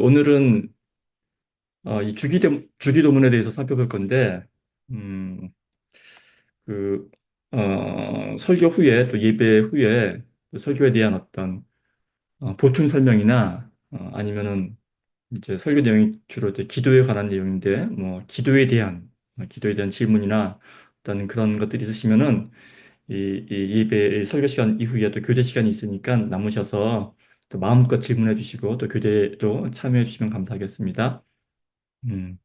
오늘은 이 주기도문에 대해서 살펴볼 건데, 음, 그, 설교 후에, 또 예배 후에 또 설교에 대한 어떤 보충 설명이나 아니면은 이제 설교 내용이 주로 이제 기도에 관한 내용인데, 뭐, 기도에 대한 질문이나 어떤 그런 것들이 있으시면은 이 예배 설교 시간 이후에 또 교제 시간이 있으니까 남으셔서 또 마음껏 질문해 주시고 또 교제도 참여해 주시면 감사하겠습니다. 음.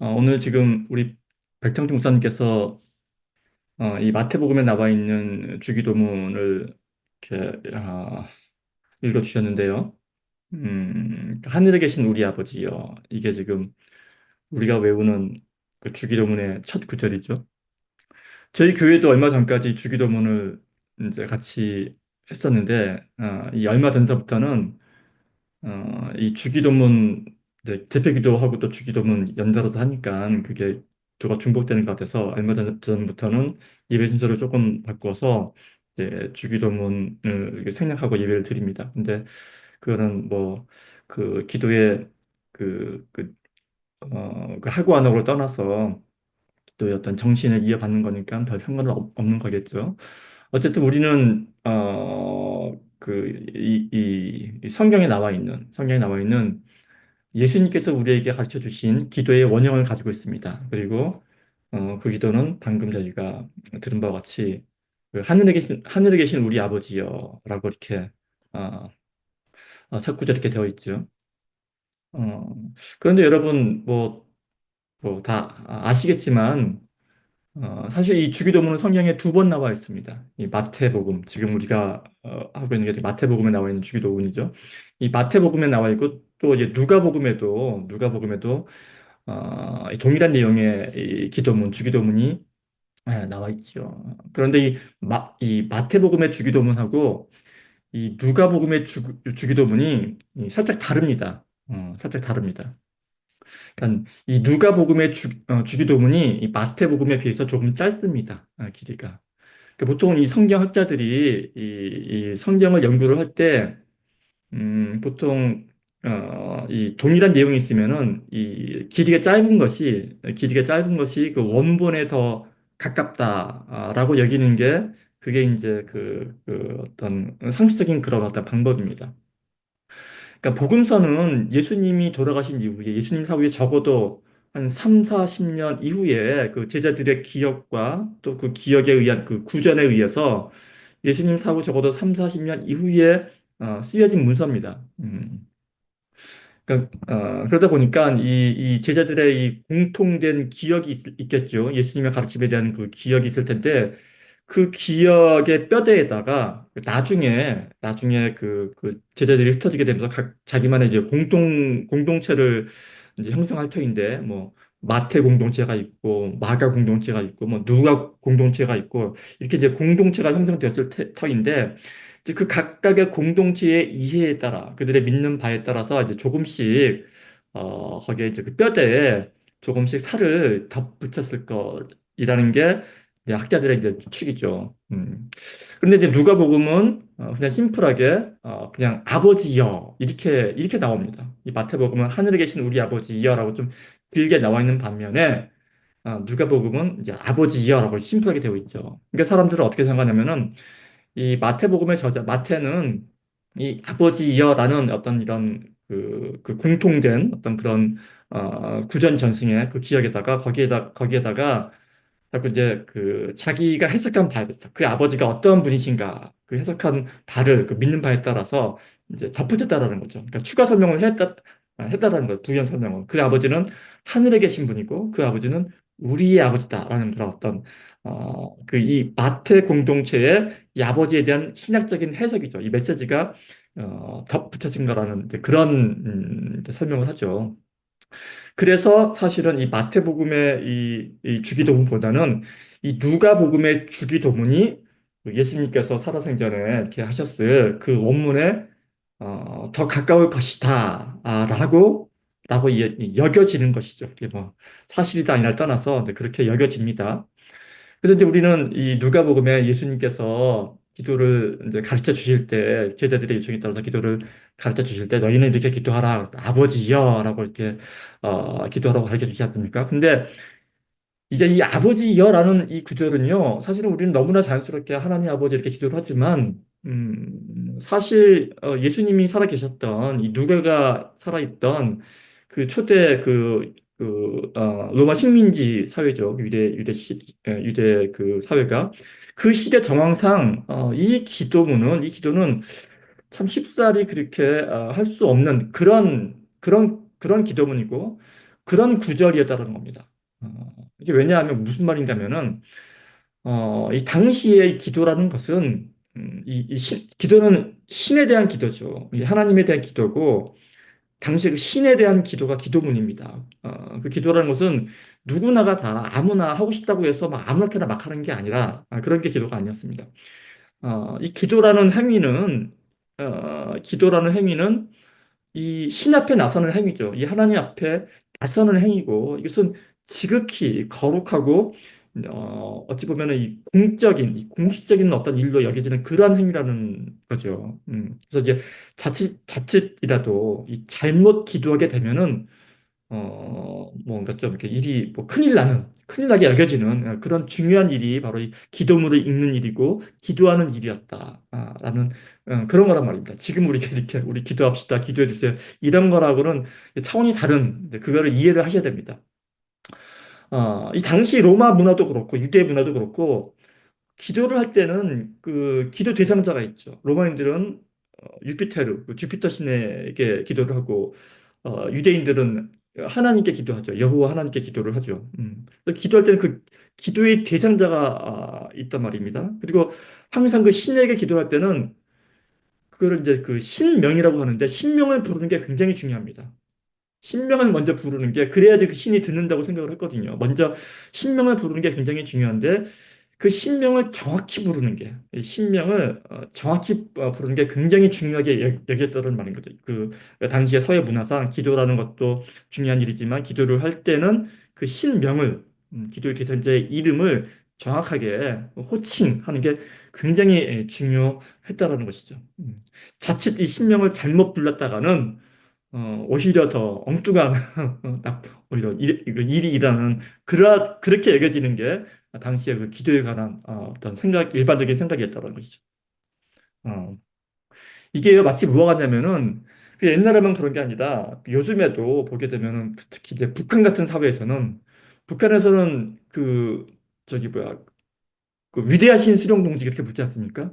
오늘 지금 우리 백창종 목사님께서 이 마태복음에 나와 있는 주기도문을 이렇게 읽어주셨는데요. 하늘에 계신 우리 아버지요. 이게 지금 우리가 외우는 그 주기도문의 첫 구절이죠. 저희 교회도 얼마 전까지 주기도문을 이제 같이 했었는데, 이 얼마 전서부터는 이 주기도문 이제 대표기도하고 또 주기도문 연달아서 하니까 그게 두가 중복되는 것 같아서 얼마 전부터는 예배 순서를 조금 바꿔서 이제 주기도문을 이렇게 생략하고 예배를 드립니다. 근데 그거는 뭐 그 기도의 그 하고 안 하고를 떠나서 또 어떤 정신을 이어받는 거니까 별 상관은 없는 거겠죠. 어쨌든 우리는 이 성경에 나와 있는 예수님께서 우리에게 가르쳐 주신 기도의 원형을 가지고 있습니다. 그리고 그 기도는 방금 저희가 들은 바와 같이 그 하늘에 계신 우리 아버지여라고 이렇게 어, 첫 구절 이렇게 되어 있죠. 어, 그런데 여러분 뭐 다 아시겠지만 사실 이 주기도문은 성경에 두 번 나와 있습니다. 이 마태복음, 지금 우리가 하고 있는 게 마태복음에 나와 있는 주기도문이죠. 이 마태복음에 나와 있고 또 이제 누가복음에도 이 동일한 내용의 이 기도문, 주기도문이 나와 있죠. 그런데 이 마태복음의 주기도문하고 이 누가복음의 주기도문이 살짝 다릅니다. 살짝 다릅니다. 그러니까 이 누가복음의 주기도문이 이 마태복음에 비해서 조금 짧습니다. 길이가. 그러니까 보통 이 성경학자들이 이 성경을 연구를 할 때, 보통 이 동일한 내용이 있으면은 이 길이가 짧은 것이 그 원본에 더 가깝다라고 여기는 게 그게 이제 그 어떤 상식적인 그런 어떤 방법입니다. 그러니까 복음서는 예수님이 돌아가신 이후에 예수님 사후에 적어도 한 3, 40년 이후에 그 제자들의 기억과 또 그 기억에 의한 그 구전에 의해서 예수님 사후 적어도 3, 40년 이후에 쓰여진 문서입니다. 그러니까 그러다 보니까 이 제자들의 이 공통된 기억이 겠죠. 예수님의 가르침에 대한 그 기억이 있을 텐데 그 기억의 뼈대에다가 나중에 그 제자들이 흩어지게 되면서 자기만의 이제 공동체를 이제 형성할 터인데 뭐 마태 공동체가 있고 마가 공동체가 있고 뭐 누가 공동체가 있고 이렇게 이제 공동체가 형성되었을 터인데 이제 그 각각의 공동체의 이해에 따라 그들의 믿는 바에 따라서 이제 조금씩 거기에 이제 그 뼈대에 조금씩 살을 덧붙였을 거이라는 게 이제 학자들의 이제 추측이죠. 그런데 이제 누가복음은 그냥 심플하게 그냥 아버지여 이렇게 나옵니다. 이 마태복음은 하늘에 계신 우리 아버지여라고 좀 길게 나와 있는 반면에 누가복음은 이제 아버지여라고 심플하게 되어 있죠. 그러니까 사람들은 어떻게 생각하냐면은 이 마태복음의 저자 마태는 이 아버지여라는 어떤 이런 그 공통된 어떤 그런 구전 전승의 그 기억에다가 거기에다가 자꾸 이제 그 자기가 해석한 바에 대해서 그 아버지가 어떤 분이신가 그 해석한 바를 그 믿는 바에 따라서 이제 덧붙였다라는 거죠. 그러니까 추가 설명을 했다라는 거예요. 부연 설명을. 그 아버지는 하늘에 계신 분이고 그 아버지는 우리의 아버지다라는 그런 어떤 그 이 마태 공동체의 이 아버지에 대한 신학적인 해석이죠. 이 메시지가 덧붙여진 거라는 이제 그런 이제 설명을 하죠. 그래서 사실은 이 마태복음의 이 주기도문보다는 이 누가복음의 주기도문이 예수님께서 살아생전에 이렇게 하셨을 그 원문에 더 가까울 것이다 라고 여겨지는 것이죠. 이게 뭐 사실이다 아니라 떠나서 이제 그렇게 여겨집니다. 그래서 이제 우리는 이 누가복음에 예수님께서 기도를 이제 가르쳐 주실 때, 제자들의 요청에 따라서 기도를 가르쳐 주실 때, 너희는 이렇게 기도하라, 아버지여라고 이렇게 기도하라고 가르쳐 주시지 않습니까? 근데 이제 이 아버지여라는 이 구절은요, 사실은 우리는 너무나 자연스럽게 하나님 아버지 이렇게 기도를 하지만, 사실 예수님이 살아계셨던 이 누가가 살아있던 그 초대 로마 식민지 사회죠. 유대 그 사회가 그 시대 정황상 이 기도는 참 쉽사리 그렇게 할 수 없는 그런 기도문이고 그런 구절이었다는 겁니다. 이게 왜냐하면 무슨 말인가면은 이 당시의 기도라는 것은 기도는 신에 대한 기도죠. 이 하나님에 대한 기도고 당시 그 신에 대한 기도가 기도문입니다. 그 기도라는 것은 누구나가 다 아무나 하고 싶다고 해서 막 아무렇게나 막 하는 게 아니라 그런 게 기도가 아니었습니다. 이 기도라는 행위는 이 신 앞에 나서는 행위죠. 이 하나님 앞에 나서는 행위고 이것은 지극히 거룩하고 어찌 보면은 이 공식적인 어떤 일로 여겨지는 그러한 행위라는 거죠. 그래서 이제 자칫이라도 이 잘못 기도하게 되면은 뭔가 좀 이렇게 일이 뭐 큰일 나게 여겨지는 그런 중요한 일이 바로 이 기도문을 읽는 일이고 기도하는 일이었다라는 그런 거란 말입니다. 지금 우리가 이렇게 우리 기도합시다, 기도해 주세요 이런 거라고는 차원이 다른 그거를 이해를 하셔야 됩니다. 이 당시 로마 문화도 그렇고 유대 문화도 그렇고 기도를 할 때는 그 기도 대상자가 있죠. 로마인들은 유피테르, 그 주피터 신에게 기도를 하고 유대인들은 하나님께 기도하죠. 여호와 하나님께 기도를 하죠. 그래서 기도할 때는 그 기도의 대상자가 있단 말입니다. 그리고 항상 그 신에게 기도할 때는 그거를 이제 그 신명이라고 하는데 신명을 부르는 게 굉장히 중요합니다. 신명을 먼저 부르는 게 그래야지 그 신이 듣는다고 생각을 했거든요. 먼저 신명을 부르는 게 굉장히 중요한데 그 신명을 정확히 부르는 게, 이 신명을 정확히 부르는 게 굉장히 중요하게 여겼다는 말인 거죠. 그 당시의 서예 문화상 기도라는 것도 중요한 일이지만 기도를 할 때는 그 신명을, 기도의 대상자의 이름을 정확하게 호칭하는 게 굉장히 중요했다라는 것이죠. 자칫 이 신명을 잘못 불렀다가는 오히려 더 엉뚱한 오히려 일이 일어나는 그렇게 여겨지는 게 당시에 그 기도에 관한 어떤 일반적인 생각이었다는 것이죠. 어, 이게 마치 뭐가 같냐면은 그 옛날에만 그런 게 아니라 요즘에도 보게 되면은 특히 이제 북한 같은 사회에서는 북한에서는 그 저기 뭐야 그 위대하신 수령 동지 그렇게 묻지 않습니까?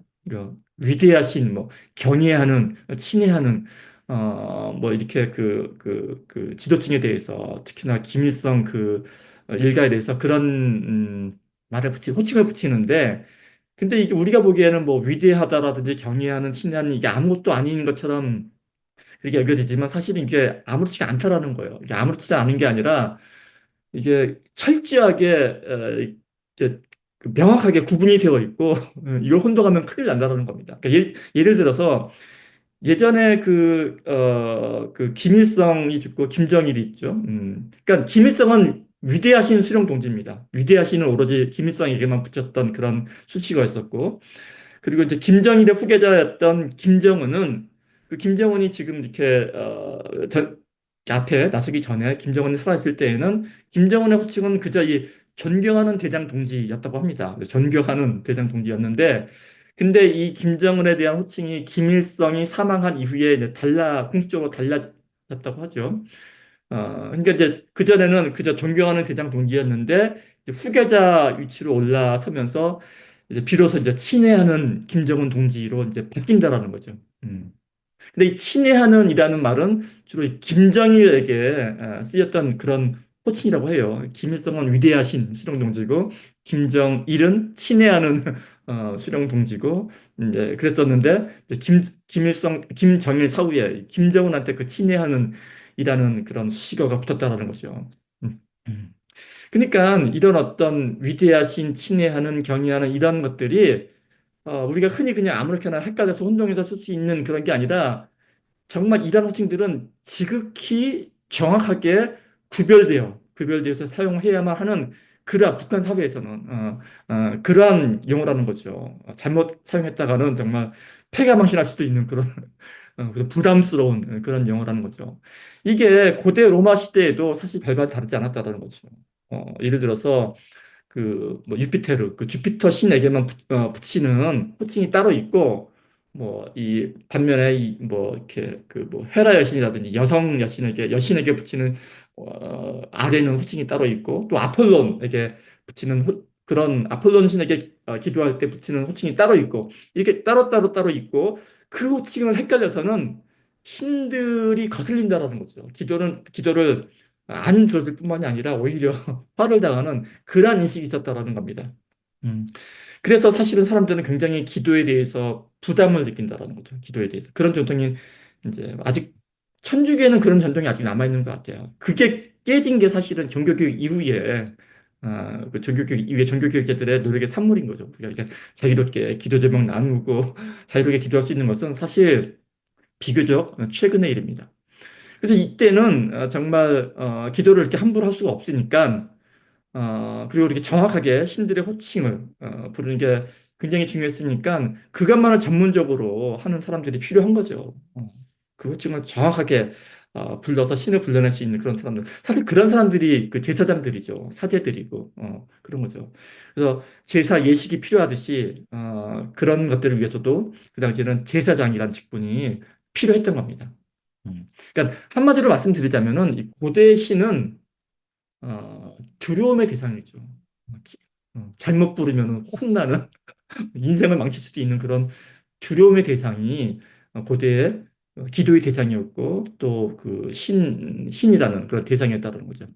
위대하신 뭐 경애하는 친애하는 뭐 이렇게 그 지도층에 대해서 특히나 김일성 그 일가에 대해서 그런 호칭을 붙이는데 근데 이게 우리가 보기에는 뭐 위대하다라든지 경애하는 친애하는 이게 아무것도 아닌 것처럼 그렇게 여겨지지만 사실은 이게 아무렇지가 않다라는 거예요. 이게 아무렇지 않은 게 아니라 이게 철저하게 이제 그 명확하게 구분이 되어 있고 이걸 혼동하면 큰일 난다는 겁니다. 그러니까 예를 들어서 예전에 그 김일성이 죽고 김정일이 있죠. 그러니까 김일성은 위대하신 수령 동지입니다. 위대하신은 오로지 김일성에게만 붙였던 그런 수식어 였었고 그리고 이제 김정일의 후계자였던 김정은은 그 김정은이 지금 이렇게 앞에 나서기 전에 김정은이 살아있을 때에는 김정은의 호칭은 그저 이 존경하는 대장 동지였다고 합니다. 존경하는 대장 동지였는데 근데 이 김정은에 대한 호칭이 김일성이 사망한 이후에 이제 공식적으로 달라졌다고 하죠. 그러니까 이제 그전에는 그저 존경하는 대장 동지였는데 이제 후계자 위치로 올라서면서 이제 비로소 이제 친애하는 김정은 동지로 이제 바뀐다라는 거죠. 근데 이 친애하는 이라는 말은 주로 이 김정일에게 쓰였던 그런 호칭이라고 해요. 김일성은 위대하신 수령동지고 김정일은 친애하는 수령동지고 이제 그랬었는데 이제 김정일 사후에 김정은한테 그 친애하는 이라는 그런 시거가 붙었다라는 거죠. 음. 음. 그러니까 이런 어떤 위대하신 친애하는 경외하는 이런 것들이 우리가 흔히 그냥 아무렇게나 헷갈려서 혼동해서 쓸 수 있는 그런 게 아니라 정말 이런 호칭들은 지극히 정확하게 구별되어서 사용해야만 하는 북한 사회에서는 그러한 용어라는 거죠. 잘못 사용했다가는 정말 폐가망신할 수도 있는 그런 그런 부담스러운 그런 용어라는 거죠. 이게 고대 로마 시대에도 사실 별반 다르지 않았다는 거죠. 예를 들어서 그 뭐 유피테르 그 주피터 신에게만 붙이는 호칭이 따로 있고 뭐 이 반면에 이 뭐 이렇게 그 뭐 헤라 여신이라든지 여성 여신에게 붙이는 아래는 호칭이 따로 있고 또 아폴론에게 붙이는 그런 아폴론 신에게 기도할 때 붙이는 호칭이 따로 있고 이렇게 따로 있고 그 호칭을 헷갈려서는 신들이 거슬린다라는 거죠. 기도를 안 들어줄 뿐만이 아니라 오히려 화를 당하는 그러한 인식이 있었다라는 겁니다. 음. 그래서 사실은 사람들은 굉장히 기도에 대해서 부담을 느낀다라는 거죠. 기도에 대해서. 그런 전통이 이제 아직 천주교에는 그런 전통이 아직 남아있는 것 같아요. 그게 깨진 게 사실은 종교교육 이후에 그 종교교육 이후에 종교교육자들의 노력의 산물인 거죠. 우리가 이렇게 자유롭게 기도 제목 나누고 자유롭게 기도할 수 있는 것은 사실 비교적 최근의 일입니다. 그래서 이때는 정말 기도를 이렇게 함부로 할 수가 없으니까 그리고 이렇게 정확하게 신들의 호칭을 부르는 게 굉장히 중요했으니까 그것만을 전문적으로 하는 사람들이 필요한 거죠. 그 호칭을 정확하게 불러서 신을 불러낼 수 있는 그런 사람들. 사실 그런 사람들이 그 제사장들이죠. 사제들이고 그런 거죠. 그래서 제사 예식이 필요하듯이 그런 것들을 위해서도 그 당시에는 제사장이라는 직분이 필요했던 겁니다. 그러니까 한마디로 말씀드리자면은 이 고대 신은 두려움의 대상이죠. 잘못 부르면 혼나는 인생을 망칠 수도 있는 그런 두려움의 대상이 고대의 기도의 대상이었고 또 그 신이라는 그런 대상이었다는 거죠.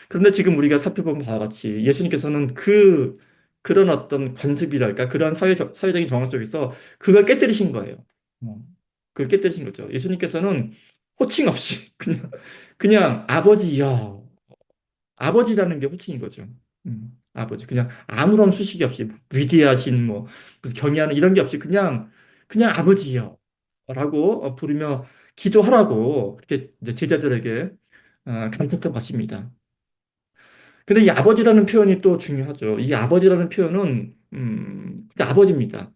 그런데 지금 우리가 살펴본 바와 같이 예수님께서는 그런 어떤 관습이랄까 그런 사회적인 정황 속에서 그걸 깨뜨리신 거예요. 어, 그걸 깨뜨리신 거죠. 예수님께서는 호칭 없이 그냥 아버지여 아버지라는 게 호칭인 거죠. 아버지. 그냥 아무런 수식이 없이 위대하신 뭐 경외하는 이런 게 없이 그냥 아버지요. 라고 부르며 기도하라고 그렇게 이제 제자들에게 간택한 것입니다. 근데 이 아버지라는 표현이 또 중요하죠. 이 아버지라는 표현은 그냥 아버지입니다.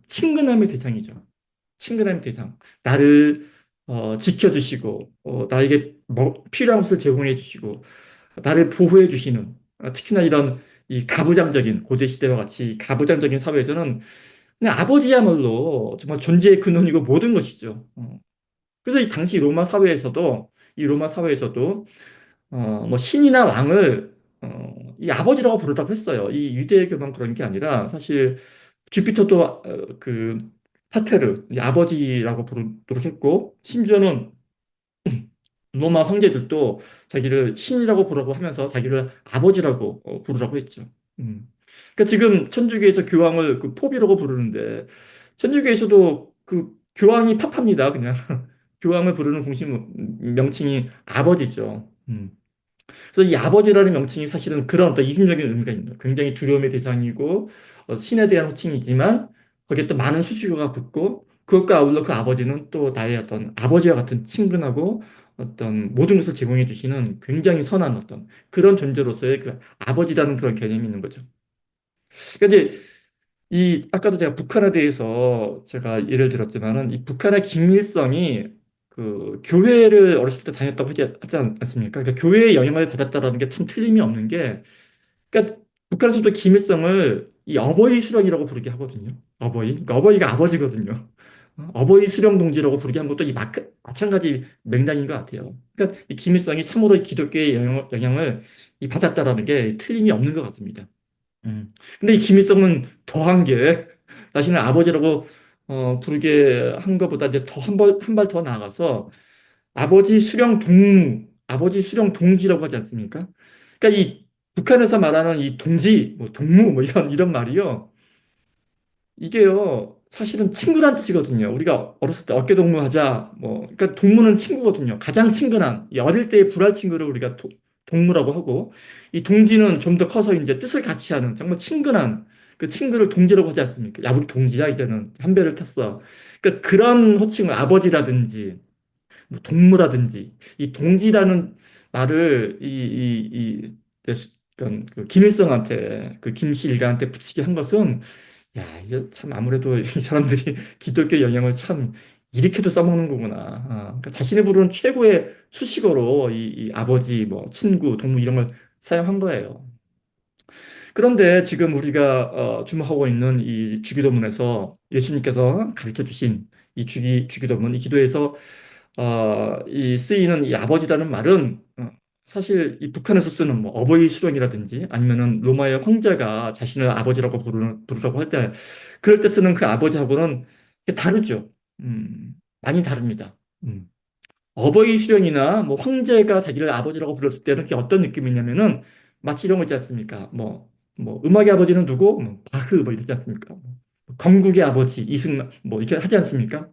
친근함의 대상이죠. 친근함의 대상. 나를 지켜주시고 나에게 필요한 것을 제공해 주시고 나를 보호해 주시는 특히나 이런 이 가부장적인 고대 시대와 같이 가부장적인 사회에서는 그냥 아버지야말로 정말 존재의 근원이고 모든 것이죠. 그래서 이 당시 로마 사회에서도 뭐 신이나 왕을 이 아버지라고 부르라고 했어요. 이 유대교만 그런 게 아니라 사실 주피터도 그 파테르 이 아버지라고 부르도록 했고 심지어는 로마 황제들도 자기를 신이라고 부르라고 하면서 자기를 아버지라고 부르라고 했죠. 음. 그러니까 지금 천주교에서 교황을 그 포비라고 부르는데 천주교에서도 그 교황이 파파입니다. 그냥 교황을 부르는 공식 명칭이 아버지죠. 그래서 이 아버지라는 명칭이 사실은 그런 어떤 이중적인 의미가 있는 거예요. 굉장히 두려움의 대상이고 신에 대한 호칭이지만 거기에 또 많은 수식어가 붙고 그것과 아울러 그 아버지는 또 나의 어떤 아버지와 같은 친근하고 어떤 모든 것을 제공해 주시는 굉장히 선한 어떤 그런 존재로서의 그 아버지라는 그런 개념이 있는 거죠. 그러니까 이제 이 아까도 제가 북한에 대해서 제가 예를 들었지만은 이 북한의 김일성이 그 교회를 어렸을 때 다녔다고 하지 않습니까? 그러니까 교회의 영향을 받았다라는 게 참 틀림이 없는 게 그러니까 북한에서도 김일성을 이 어버이 수령이라고 부르게 하거든요. 어버이. 그러니까 어버이가 아버지거든요. 어버이 수령 동지라고 부르게 한 것도 마찬가지 맥락인 것 같아요. 그러니까 이 김일성이 참으로 기독교의 영향을 이 받았다라는 게 틀림이 없는 것 같습니다. 근데 이 김일성은 더한 게 자신을 아버지라고 부르게 한 것보다 이제 더 한 발 더 나아가서 아버지 수령 동지라고 하지 않습니까? 그러니까 이 북한에서 말하는 이 동지, 뭐 동무, 뭐 이런 말이요. 이게요, 사실은 친구란 뜻이거든요. 우리가 어렸을 때 어깨 동무하자, 뭐, 그러니까 동무는 친구거든요. 가장 친근한, 이 어릴 때의 불알 친구를 우리가 동무라고 하고, 이 동지는 좀 더 커서 이제 뜻을 같이 하는 정말 친근한 그 친구를 동지라고 하지 않습니까? 야, 우리 동지야, 이제는. 한 배를 탔어. 그러니까 그런 호칭을 아버지라든지, 뭐 동무라든지, 이 동지라는 말을, 그 김일성한테 그 김씨 일가한테 붙이게 한 것은 야, 이게 참 아무래도 이 사람들이 기독교 영향을 참 이렇게도 써먹는 거구나. 그러니까 자신이 부르는 최고의 수식어로 이 아버지, 뭐 친구, 동무 이런 걸 사용한 거예요. 그런데 지금 우리가 주목하고 있는 이 주기도문에서 예수님께서 가르쳐 주신 이 주기도문, 이 기도에서 이 쓰이는 이 아버지라는 말은 사실 이 북한에서 쓰는 뭐 어버이 수령이라든지 아니면은 로마의 황제가 자신을 아버지라고 부르라고 할 때 그럴 때 쓰는 그 아버지하고는 다르죠. 많이 다릅니다. 음. 어버이 수령이나 뭐 황제가 자기를 아버지라고 불렀을 때는 그게 어떤 느낌이냐면은 마치 이런 거 있지 않습니까? 뭐 음악의 아버지는 누구? 뭐 바흐 뭐 이러지 않습니까? 뭐 건국의 아버지 이승만 뭐 이렇게 하지 않습니까?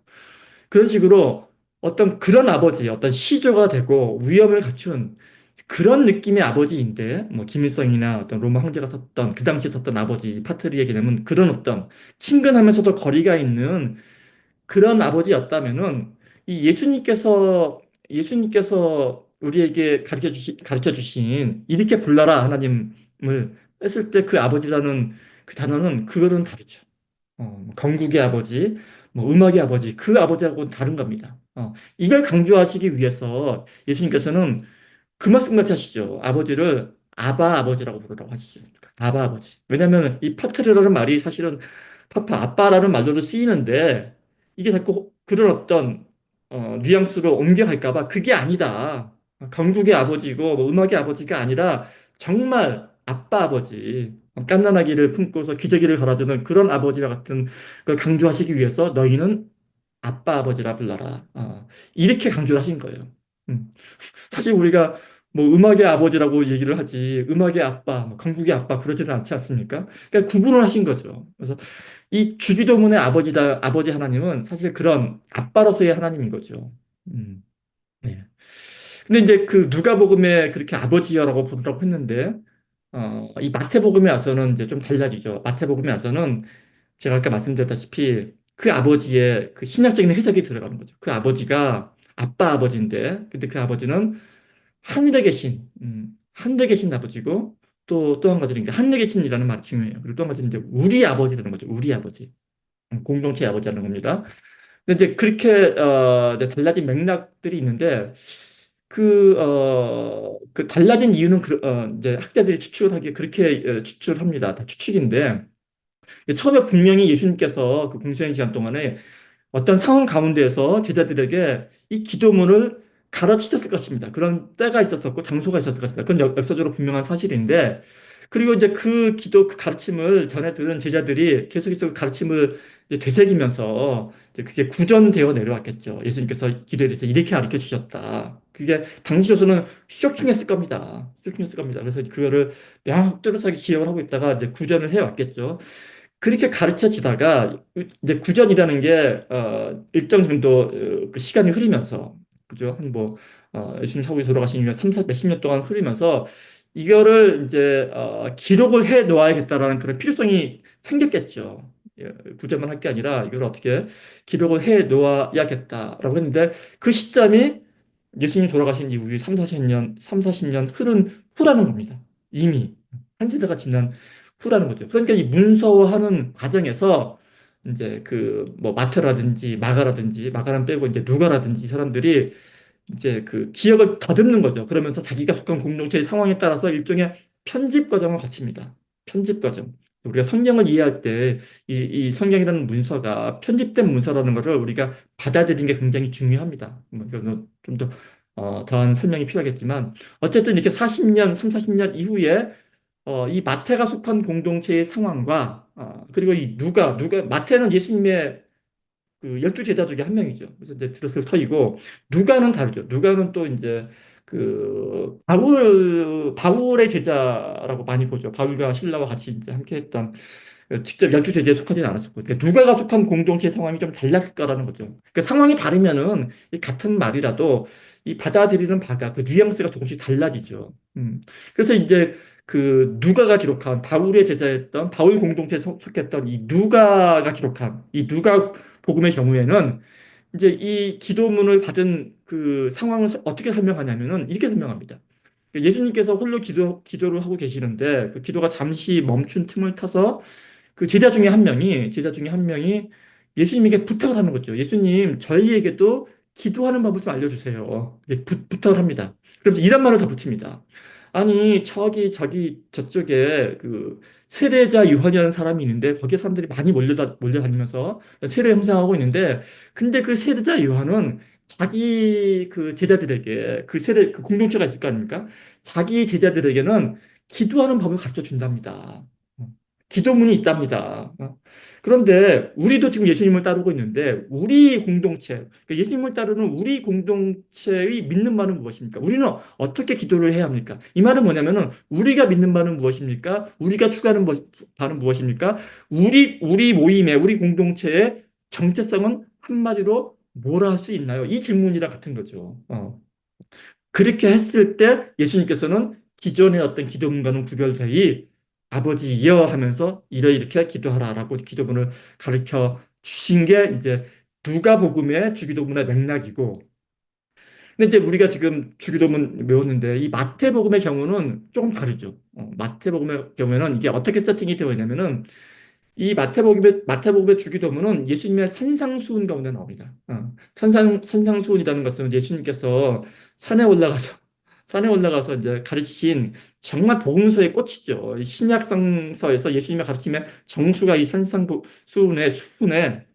그런 식으로 어떤 그런 아버지, 어떤 시조가 되고 위엄을 갖춘 그런 느낌의 아버지인데, 뭐 김일성이나 어떤 로마 황제가 썼던 그 당시에 썼던 아버지 파트리의 개념은 그런 어떤 친근하면서도 거리가 있는 그런 아버지였다면은 이 예수님께서 우리에게 가르쳐 주신 이렇게 불러라 하나님을 했을 때 그 아버지라는 그 단어는 그거는 다르죠. 건국의 아버지, 뭐 음악의 아버지, 그 아버지하고는 다른 겁니다. 이걸 강조하시기 위해서 예수님께서는 그 말씀같이 하시죠. 아버지를 아바 아버지라고 부르라고 하시죠. 아바 아버지. 왜냐하면 이 파트르라는 말이 사실은 파파 아빠라는 말로도 쓰이는데 이게 자꾸 그런 어떤 뉘앙스로 옮겨갈까 봐 그게 아니다. 건국의 아버지고 뭐 음악의 아버지가 아니라 정말 아빠 아버지. 갓난아기를 품고서 기저귀를 갈아주는 그런 아버지와 같은 걸 강조하시기 위해서 너희는 아빠 아버지라 불러라. 이렇게 강조를 하신 거예요. 음. 사실 우리가 뭐 음악의 아버지라고 얘기를 하지 음악의 아빠, 뭐 건국의 아빠 그러지는 않지 않습니까? 그러니까 구분을 하신 거죠. 그래서 이 주기도문의 아버지 하나님은 사실 그런 아빠로서의 하나님인 거죠. 음, 네. 근데 이제 그 누가복음에 그렇게 아버지여라고 부르라고 했는데 이 마태복음에 와서는 이제 좀 달라지죠. 마태복음에 와서는 제가 아까 말씀드렸다시피 그 아버지의 그 신학적인 해석이 들어가는 거죠. 그 아버지가 아빠 아버지인데 근데 그 아버지는 하늘에 계신 아버지고, 또 한 가지는 이제 하늘에 계신이라는 말이 중요해요. 그리고 또 한 가지는 이제 우리 아버지라는 거죠. 우리 아버지. 공동체의 아버지라는 겁니다. 근데 이제 그렇게, 이제 달라진 맥락들이 있는데, 그 달라진 이유는 이제 학자들이 추측하기에 그렇게 추측합니다. 다 추측인데, 처음에 분명히 예수님께서 그 공생의 기간 동안에 어떤 상황 가운데에서 제자들에게 이 기도문을 가르치셨을 것입니다. 그런 때가 있었었고 장소가 있었을 것입니다. 그건 역사적으로 분명한 사실인데 그리고 이제 그 가르침을 전해 들은 제자들이 계속해서 그 가르침을 이제 되새기면서 이제 그게 구전되어 내려왔겠죠. 예수님께서 기도에 대해서 이렇게 가르쳐 주셨다. 그게 당시로서는 쇼킹했을 겁니다. 쇼킹했을 겁니다. 그래서 그거를 명확 뚜렷하게 기억을 하고 있다가 이제 구전을 해왔겠죠. 그렇게 가르쳐지다가 이제 구전이라는 게 일정 정도 그 시간이 흐르면서 그죠? 한뭐 예수님 사고에 돌아가신 이후에 3, 4, 몇십 년 동안 흐르면서 이거를 이제 기록을 해 놓아야겠다라는 그런 필요성이 생겼겠죠. 예, 구전만 할 게 아니라 이걸 어떻게 기록을 해 놓아야겠다라고 했는데 그 시점이 예수님 돌아가신 이후에 3, 40년 흐른 후라는 겁니다. 이미 한 세대가 지난 후라는 거죠. 그러니까 이 문서화하는 과정에서 이제 그 뭐 마태라든지 마가는 빼고 이제 누가라든지 이 사람들이 이제 그 기억을 더듬는 거죠. 그러면서 자기가 속한 공동체의 상황에 따라서 일종의 편집 과정을 거칩니다. 편집 과정. 우리가 성경을 이해할 때 이 성경이라는 문서가 편집된 문서라는 것을 우리가 받아들이는 게 굉장히 중요합니다. 뭐 이거는 좀 더 더한 설명이 필요하겠지만 어쨌든 이렇게 40년 이후에 이 마태가 속한 공동체의 상황과 그리고 이 마태는 예수님의 그 열두 제자 중에 한 명이죠. 그래서 이제 들었을 터이고 누가는 다르죠. 누가는 또 이제 그 바울의 제자라고 많이 보죠. 바울과 신라와 같이 이제 함께했던 직접 열두 제자에 속하지는 않았었고, 그러니까 누가가 속한 공동체 상황이 좀 달랐을 거라는 거죠. 그러니까 상황이 다르면은 이 같은 말이라도 이 받아들이는 바가 그 뉘앙스가 조금씩 달라지죠. 그래서 이제 그 누가가 기록한 바울의 제자였던 바울 공동체에 속했던 이 누가가 기록한 이 누가 복음의 경우에는 이제 이 기도문을 받은 그 상황을 어떻게 설명하냐면은 이렇게 설명합니다. 예수님께서 홀로 기도를 하고 계시는데 그 기도가 잠시 멈춘 틈을 타서 그 제자 중에 한 명이 예수님에게 부탁을 하는 거죠. 예수님, 저희에게도 기도하는 법을 좀 알려주세요. 이렇게 부탁을 합니다. 그래서 이런 말을 다 붙입니다. 아니, 저쪽에 그 세례자 요한이라는 사람이 있는데 거기에 사람들이 많이 몰려다니면서 세례 형성하고 있는데 근데 그 세례자 요한은 자기 그 제자들에게 그 공동체가 있을 거 아닙니까? 자기 제자들에게는 기도하는 법을 가르쳐 준답니다. 기도문이 있답니다. 그런데 우리도 지금 예수님을 따르고 있는데 우리 공동체, 그러니까 예수님을 따르는 우리 공동체의 믿는 바는 무엇입니까? 우리는 어떻게 기도를 해야 합니까? 이 말은 뭐냐면은 우리가 믿는 바는 무엇입니까? 우리가 추구하는 바는 무엇입니까? 우리 모임의 우리 공동체의 정체성은 한마디로 뭐라 할 수 있나요? 이 질문이랑 같은 거죠. 그렇게 했을 때 예수님께서는 기존의 어떤 기도문과는 구별되이 아버지여 하면서 이렇게 기도하라라고 기도문을 가르쳐 주신 게 이제 누가복음의 주기도문의 맥락이고 근데 이제 우리가 지금 주기도문 외웠는데 이 마태복음의 경우는 조금 다르죠. 마태복음의 경우에는 이게 어떻게 세팅이 되어 있냐면은 이 마태복음의 주기도문은 예수님의 산상수훈 가운데 나옵니다. 산상수훈이라는 것은 예수님께서 산에 올라가서 산에 올라가서 이제 가르치신 정말 복음서의 꽃이죠. 이 신약성서에서 예수님의 가르침의 정수가 이 산상수훈의 수훈에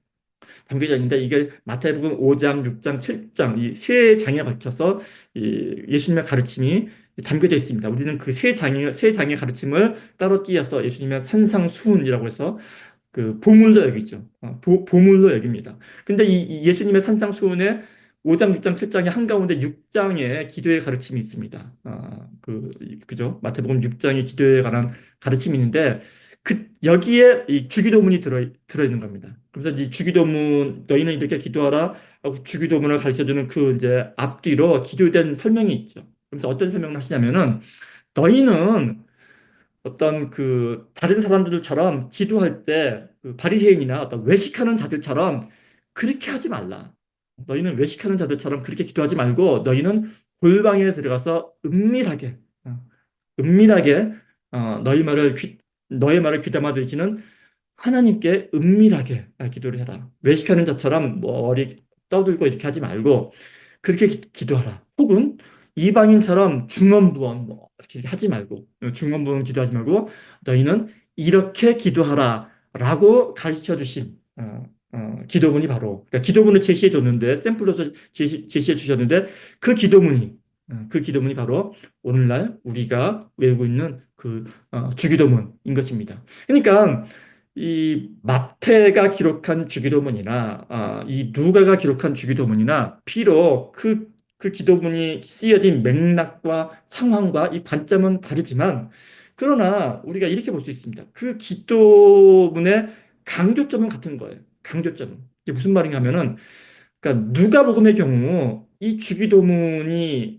담겨져 있는데 이게 마태복음 5장, 6장, 7장 이 세 장에 걸쳐서 이 예수님의 가르침이 담겨져 있습니다. 우리는 그 세 장의 가르침을 따로 띄어서 예수님의 산상수훈이라고 해서 그 보물로 여기죠. 보물로 여깁니다. 근데 이 예수님의 산상수훈에 5장, 6장, 7장의 한가운데 6장의 기도의 가르침이 있습니다. 그죠? 마태복음 6장의 기도에 관한 가르침이 있는데, 여기에 이 주기도문이 들어있는 겁니다. 그래서 이 주기도문, 너희는 이렇게 기도하라 하고 주기도문을 가르쳐주는 그 이제 앞뒤로 기도에 대한 설명이 있죠. 그래서 어떤 설명을 하시냐면은, 너희는 어떤 그 다른 사람들처럼 기도할 때그 바리새인이나 어떤 외식하는 자들처럼 그렇게 하지 말라. 너희는 외식하는 자들처럼 그렇게 기도하지 말고 너희는 골방에 들어가서 은밀하게 너의 말을 귀담아 들으시는 하나님께 은밀하게 기도를 해라. 외식하는 자처럼 머리 떠들고 이렇게 하지 말고 그렇게 기도하라. 혹은 이방인처럼 중언부언 뭐 이렇게 하지 말고 중언부언 기도하지 말고 너희는 이렇게 기도하라라고 가르쳐 주신 기도문이 바로 그러니까 기도문을 제시해 줬는데 샘플로서 제시해 주셨는데 그 기도문이 바로 오늘날 우리가 외우고 있는 그 주기도문인 것입니다. 그러니까 이 마태가 기록한 주기도문이나 이 누가가 기록한 주기도문이나 비록 그 기도문이 쓰여진 맥락과 상황과 이 관점은 다르지만 그러나 우리가 이렇게 볼 수 있습니다. 그 기도문의 강조점은 같은 거예요. 강조점은. 이게 무슨 말인가 하면은 그러니까 누가복음의 경우 이 주기도문이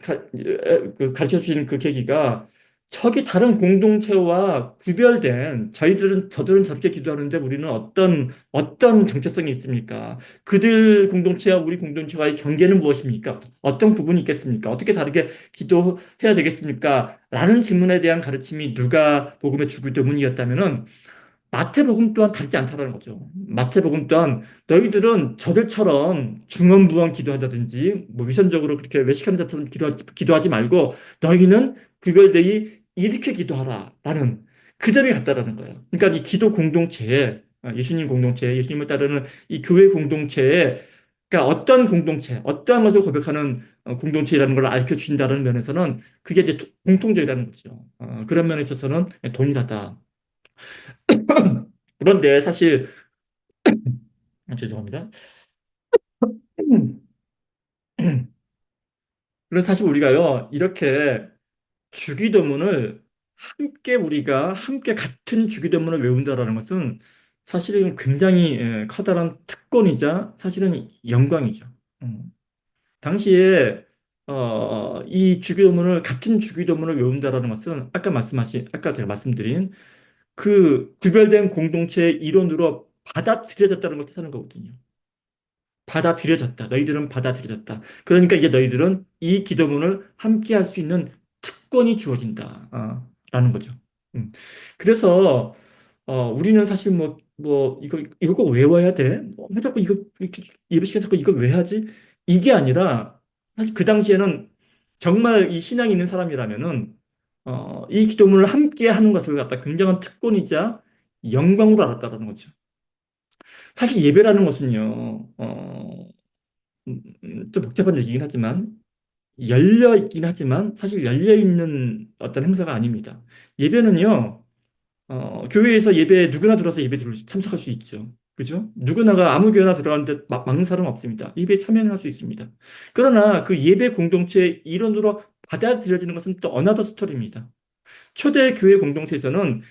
가르쳐 주시는 그 계기가 저기 다른 공동체와 구별된 저들은 저렇게 기도하는데 우리는 어떤 정체성이 있습니까? 그들 공동체와 우리 공동체와의 경계는 무엇입니까? 어떤 구분이 있겠습니까? 어떻게 다르게 기도해야 되겠습니까? 라는 질문에 대한 가르침이 누가복음의 주기도문이었다면은 마태복음 또한 다르지 않다라는 거죠. 마태복음 또한 너희들은 저들처럼 중언부언 기도하다든지 뭐 위선적으로 그렇게 외식하는 자처럼 기도하지 말고 너희는 그걸 내이 이렇게 기도하라라는 그 점이 같다라는 거예요. 그러니까 이 기도 공동체에 예수님 공동체, 예수님을 따르는 이 교회 공동체에 그러니까 어떤 공동체, 어떠한 것을 고백하는 공동체라는 걸 알려 주신다는 면에서는 그게 이제 공통적이라는 거죠. 그런 면에 있어서는 동일하다. 그런데 사실 죄송합니다. 그런데 사실 우리가요 이렇게 주기도문을 우리가 함께 같은 주기도문을 외운다라는 것은 사실은 굉장히 커다란 특권이자 사실은 영광이죠. 음. 당시에 이 주기도문을 같은 주기도문을 외운다라는 것은 아까 제가 말씀드린 그 구별된 공동체의 일원으로 받아들여졌다는 것을 뜻하는 거거든요. 받아들여졌다. 너희들은 받아들여졌다. 그러니까 이제 너희들은 이 기도문을 함께 할 수 있는 특권이 주어진다. 라는 거죠. 음. 그래서 우리는 사실 이거 꼭 외워야 돼? 왜 자꾸 이렇게 예배 시간 자꾸 이걸 왜 하지? 이게 아니라 사실 그 당시에는 정말 이 신앙이 있는 사람이라면은 이 기도문을 함께 하는 것을 갖다 굉장한 특권이자 영광으로 알았다라는 거죠. 사실 예배라는 것은요, 좀 복잡한 얘기긴 하지만 열려 있긴 하지만 사실 열려 있는 어떤 행사가 아닙니다. 예배는요, 교회에서 예배 누구나 들어서 참석할 수 있죠. 그죠? 누구나가 아무 교회나 들어가는데 막는 사람은 없습니다. 예배에 참여할 수 있습니다. 그러나 그 예배 공동체의 일원으로 받아들여지는 것은 또 어나더 스토리입니다. 초대 교회 공동체에서는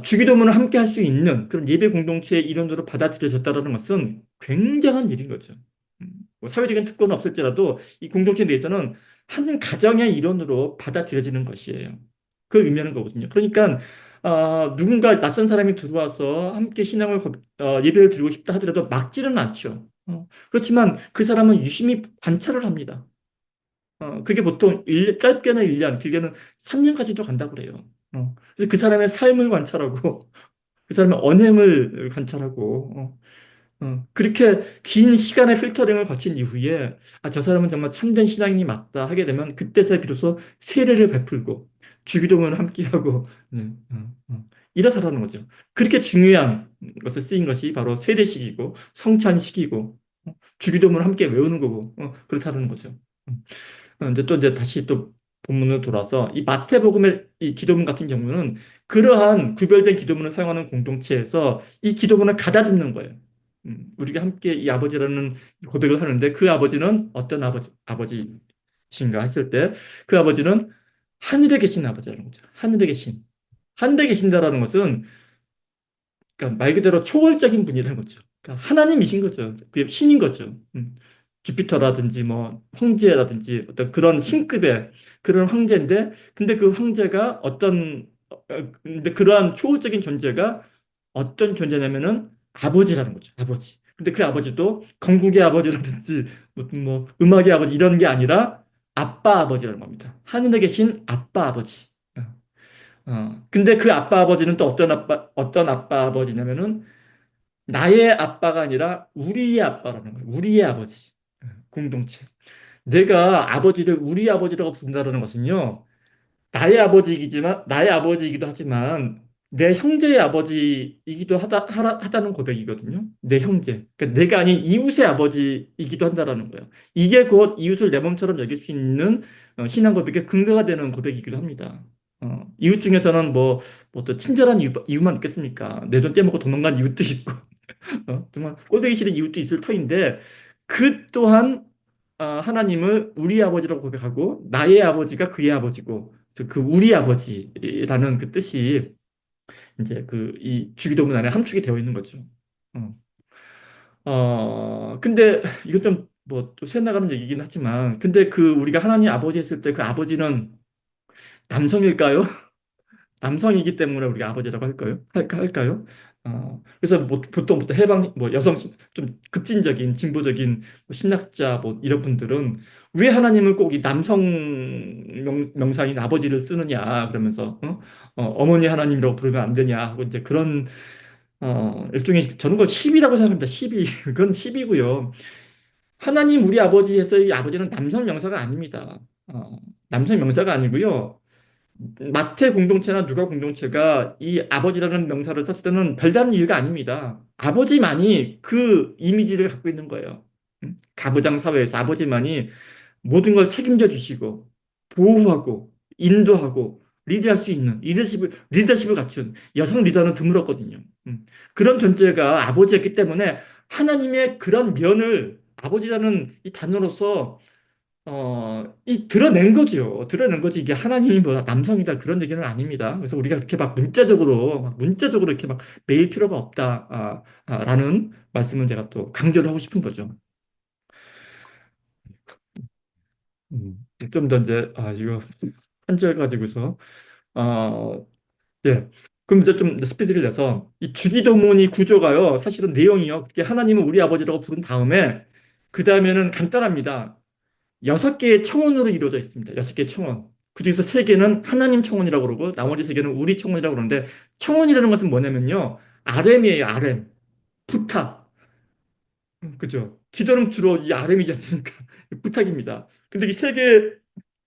주기도문을 함께 할 수 있는 그런 예배 공동체의 일원으로 받아들여졌다는 것은 굉장한 일인 거죠. 음, 뭐 사회적인 특권은 없을지라도 이 공동체 내에서는 한 가정의 일원으로 받아들여지는 것이에요. 그걸 의미하는 거거든요. 그러니까 누군가 낯선 사람이 들어와서 함께 예배를 드리고 싶다 하더라도 막지는 않죠. 그렇지만 그 사람은 유심히 관찰을 합니다. 그게 보통 짧게는 1년, 길게는 3년까지도 간다고 그래요. 그래서 그 사람의 삶을 관찰하고, 그 사람의 언행을 관찰하고, 그렇게 긴 시간의 필터링을 거친 이후에, 저 사람은 정말 참된 신앙인이 맞다 하게 되면, 그때서야 비로소 세례를 베풀고, 주기도문을 함께하고, 네, 이래서라는 거죠. 그렇게 중요한 것을 쓰인 것이 바로 세례식이고, 성찬식이고, 주기도문을 함께 외우는 거고, 그렇다는 거죠. 음. 이제 다시 또 본문으로 돌아서 이 마태복음의 이 기도문 같은 경우는 그러한 구별된 기도문을 사용하는 공동체에서 이 기도문을 가다듬는 거예요. 우리가 함께 이 아버지라는 고백을 하는데 그 아버지는 어떤 아버지신가 했을 때 그 아버지는 하늘에 계신 아버지라는 거죠. 하늘에 계신. 하늘에 계신다라는 것은 그러니까 말 그대로 초월적인 분이라는 거죠. 그러니까 하나님이신 거죠. 그게 신인 거죠. 주피터라든지 뭐 황제라든지 어떤 그런 신급의 그런 황제인데, 근데 그 황제가 근데 그러한 초월적인 존재가 어떤 존재냐면은 아버지라는 거죠. 아버지. 근데 그 아버지도 건국의 아버지라든지 무슨 뭐 음악의 아버지 이런 게 아니라 아빠 아버지라는 겁니다. 하늘에 계신 아빠 아버지. 근데 그 아빠 아버지는 또 어떤 아빠 아버지냐면은 나의 아빠가 아니라 우리의 아빠라는 거예요. 우리의 아버지. 공동체. 내가 아버지를 우리 아버지라고 부른다는 것은요, 나의 아버지이기도 하지만, 내 형제의 아버지이기도 하다는 고백이거든요. 내 형제. 그러니까 내가 아닌 이웃의 아버지이기도 한다라는 거예요. 이게 곧 이웃을 내 몸처럼 여길 수 있는 신앙 고백의 근거가 되는 고백이기도 합니다. 이웃 중에서는 또 친절한 이웃만 있겠습니까? 내 돈 떼먹고 도망간 이웃도 있고, 정말 꼴보기 싫은 이웃도 있을 터인데, 그 또한 하나님을 우리 아버지라고 고백하고 나의 아버지가 그의 아버지고 그 우리 아버지라는 그 뜻이 이제 그 이 주기도문 안에 함축이 되어 있는 거죠. 어, 근데 이건 좀 새나가는 얘기긴 하지만 근데 그 우리가 하나님 아버지 했을 때 그 아버지는 남성일까요? 남성이기 때문에 우리가 아버지라고 할까요? 그래서 보통 여성 좀 급진적인 진보적인 신학자 이런 분들은 왜 하나님을 꼭 이 남성 명사인 아버지를 쓰느냐 그러면서 어머니 하나님이라고 부르면 안 되냐 하고 이제 그런 일종의 저는 그걸 시비라고 생각합니다. 시비 그건 시비고요. 하나님 우리 아버지 해서 이 아버지는 남성 명사가 아닙니다. 남성 명사가 아니고요. 마태 공동체나 누가 공동체가 이 아버지라는 명사를 썼을 때는 별다른 이유가 아닙니다. 아버지만이 그 이미지를 갖고 있는 거예요. 가부장 사회에서 아버지만이 모든 걸 책임져 주시고 보호하고 인도하고 리드할 수 있는 리더십을 갖춘 여성 리더는 드물었거든요. 그런 존재가 아버지였기 때문에 하나님의 그런 면을 아버지라는 이 단어로서 드러낸 거죠. 드러낸 거지. 이게 하나님이 뭐 남성이다 그런 얘기는 아닙니다. 그래서 우리가 그렇게 문자적으로 이렇게 막 매일 필요가 없다, 라는 말씀을 제가 또 강조를 하고 싶은 거죠. 좀 더 이제, 이거 한 절 가지고서, 어, 예. 그럼 이제 좀 스피드를 내서 이 주기도문이 구조가요. 사실은 내용이요. 그게 하나님은 우리 아버지라고 부른 다음에 그 다음에는 간단합니다. 6개의 청원으로 이루어져 있습니다. 6개의 청원. 그중에서 세 개는 하나님 청혼이라고 그러고 나머지 세 개는 우리 청혼이라고 그러는데 청혼이라는 것은 뭐냐면요. RM이에요, RM. 부탁. 그죠? 기도는 주로 이 RM이지 않습니까? 부탁입니다. 근데 이 세 개,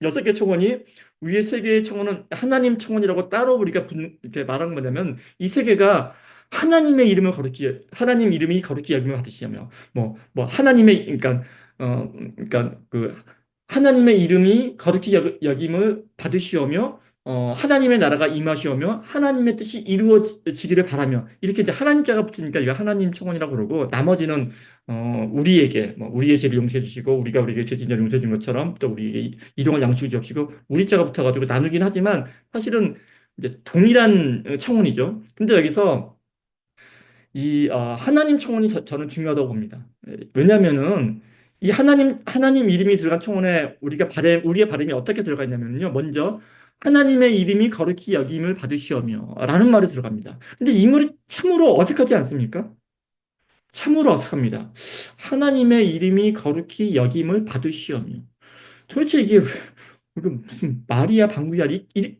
여섯 개 청원이 위에 세 개의 청원은 하나님 청원이라고 따로 우리가 이렇게 말한 거냐면 이 세 개가 하나님의 이름을 거룩히 하나님 이름이 거룩히 여김을 받으시며 뭐 하나님의 그러니까 그 하나님의 이름이 거룩히 여김을 받으시오며 하나님의 나라가 임하시오며 하나님의 뜻이 이루어지기를 바라며 이렇게 이제 하나님자가 붙으니까 이거 하나님 청원이라고 그러고 나머지는 우리에게 뭐 우리의 죄를 용서해 주시고 우리가 우리에게 죄진 자를 용서해 준 것처럼 또 우리에게 일용할 양식을 주옵시고 우리 자가 붙어가지고 나누긴 하지만 사실은 이제 동일한 청원이죠. 근데 여기서 이 하나님 청원이 저는 중요하다고 봅니다. 왜냐하면은 이 하나님 이름이 들어간 청원에 우리의 바람이 어떻게 들어가 있냐면요. 먼저 하나님의 이름이 거룩히 여김을 받으시오며 라는 말이 들어갑니다. 근데 이 말이 참으로 어색하지 않습니까? 참으로 어색합니다. 하나님의 이름이 거룩히 여김을 받으시오며. 도대체 이게 무슨 말이야 방구야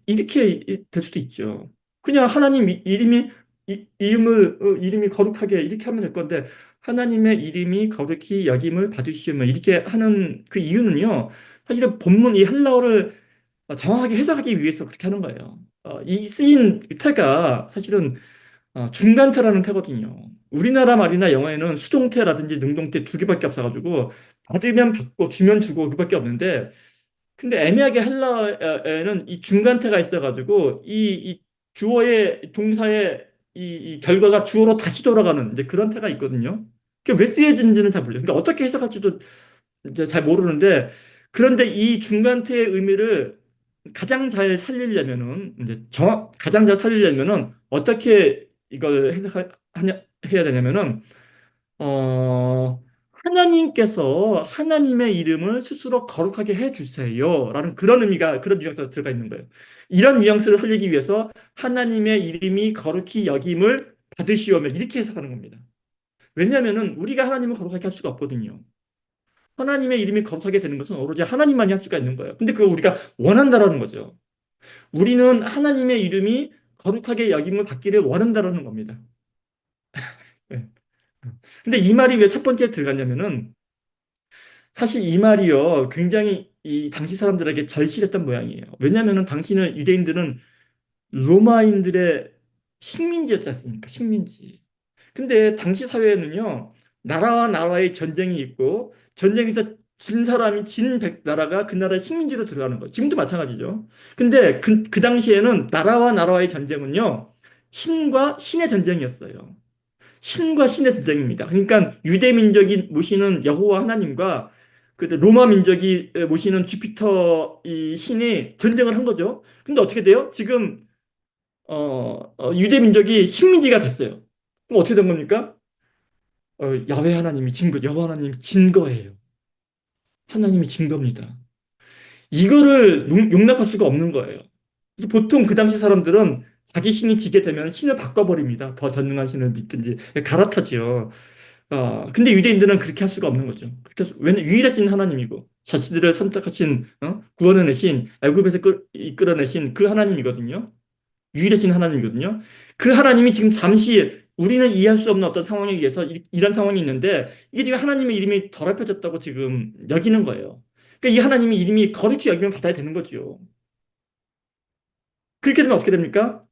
이렇게 될 수도 있죠. 그냥 하나님 이름이 거룩하게 이렇게 하면 될 건데 하나님의 이름이 거룩히 여김을 받으시오며 이렇게 하는 그 이유는요. 사실은 본문 이 헬라어를 정확하게 해석하기 위해서 그렇게 하는 거예요. 이 쓰인 태가 사실은 중간태라는 태거든요. 우리나라 말이나 영어에는 수동태라든지 능동태 두 개밖에 없어가지고 받으면 받고 주면 주고 그밖에 없는데 근데 애매하게 헬라어에는 이 중간태가 있어가지고 이 주어의 동사의 이 결과가 주어로 다시 돌아가는 이제 그런 태가 있거든요. 그게 왜 쓰여진지는 잘 모르겠어요. 그러니까 어떻게 해석할지도 이제 잘 모르는데 그런데 이 중간태의 의미를 가장 잘 살리려면은 이제 가장 잘 살리려면은 어떻게 이걸 해야 되냐면은 하나님께서 하나님의 이름을 스스로 거룩하게 해주세요. 라는 그런 의미가, 그런 뉘앙스가 들어가 있는 거예요. 이런 뉘앙스를 살리기 위해서 하나님의 이름이 거룩히 여김을 받으시오며 이렇게 해석하는 겁니다. 왜냐하면은 우리가 하나님을 거룩하게 할 수가 없거든요. 하나님의 이름이 거룩하게 되는 것은 오로지 하나님만이 할 수가 있는 거예요. 근데 그걸 우리가 원한다라는 거죠. 우리는 하나님의 이름이 거룩하게 여김을 받기를 원한다라는 겁니다. 네. 근데 이 말이 왜 첫 번째에 들어갔냐면은 사실 이 말이요, 굉장히 이 당시 사람들에게 절실했던 모양이에요. 왜냐하면 당시는 유대인들은 로마인들의 식민지였지 않습니까? 식민지. 근데 당시 사회에는요, 나라와 나라의 전쟁이 있고, 전쟁에서 진 사람이 나라가 그 나라의 식민지로 들어가는 거예요. 지금도 마찬가지죠. 근데 그 당시에는 나라와 나라의 전쟁은요, 신과 신의 전쟁이었어요. 신과 신의 전쟁입니다. 그러니까 유대 민족이 모시는 여호와 하나님과 그 로마 민족이 모시는 주피터 이 신이 전쟁을 한 거죠. 근데 어떻게 돼요? 지금 유대 민족이 식민지가 됐어요. 그럼 어떻게 된 겁니까? 야훼 하나님이 진 거, 여호와 하나님이 진 거예요. 하나님이 진 겁니다. 이거를 용납할 수가 없는 거예요. 그래서 보통 그 당시 사람들은 자기 신이 지게 되면 신을 바꿔버립니다. 더 전능한 신을 믿든지 갈아타지요. 근데 유대인들은 그렇게 할 수가 없는 거죠. 왜냐 유일하신 하나님이고 자신들을 선택하신 구원해내신 애굽에서 이끌어내신 그 하나님이거든요. 유일하신 하나님이거든요. 그 하나님이 지금 잠시 우리는 이해할 수 없는 어떤 상황에 의해서 이런 상황이 있는데 이게 지금 하나님의 이름이 더럽혀졌다고 지금 여기는 거예요. 그러니까 이 하나님의 이름이 거룩히 여기면 받아야 되는 거죠. 그렇게 되면 어떻게 됩니까?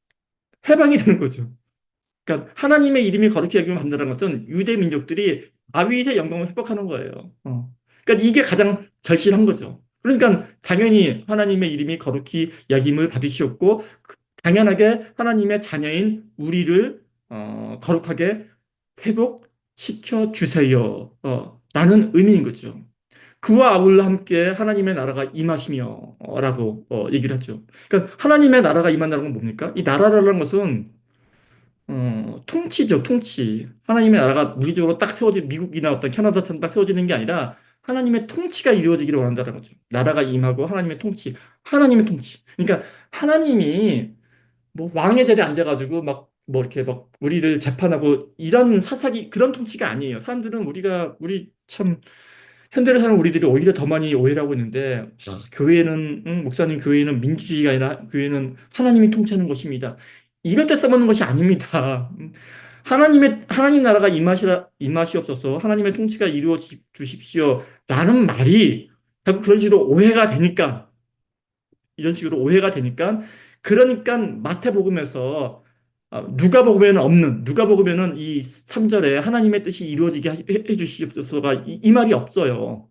해방이 되는 거죠. 그러니까 하나님의 이름이 거룩히 여기면 받는다는 것은 유대 민족들이 다윗의 영광을 회복하는 거예요. 그러니까 이게 가장 절실한 거죠. 그러니까 당연히 하나님의 이름이 거룩히 여김을 받으시었고 당연하게 하나님의 자녀인 우리를 거룩하게 회복시켜 주세요. 라는 의미인 거죠. 그와 아울러 함께 하나님의 나라가 임하시며 라고 얘기를 하죠. 그러니까 하나님의 나라가 임한다는 건 뭡니까? 이 나라라는 것은 통치죠, 통치. 하나님의 나라가 물리적으로 딱 미국이나 어떤 캐나다처럼 딱 세워지는 게 아니라 하나님의 통치가 이루어지기를 원한다는 거죠. 나라가 임하고 하나님의 통치, 하나님의 통치. 그러니까 하나님이 뭐 왕의 자리에 앉아가지고 막 뭐 이렇게 막 우리를 재판하고 이런 사사기 그런 통치가 아니에요. 사람들은 우리 참 현대를 사는 우리들이 오히려 더 많이 오해를 하고 있는데, 교회는, 목사님 교회는 민주주의가 아니라 교회는 하나님이 통치하는 것입니다. 이럴 때 써먹는 것이 아닙니다. 하나님 나라가 임하시옵소서, 하나님의 통치가 이루어 주십시오. 라는 말이 자꾸 그런 식으로 오해가 되니까, 이런 식으로 오해가 되니까, 그러니까 마태복음에서 누가복음에는 없는, 누가복음에는 이 3절에 하나님의 뜻이 이루어지게 해 주시옵소서가 이 말이 없어요.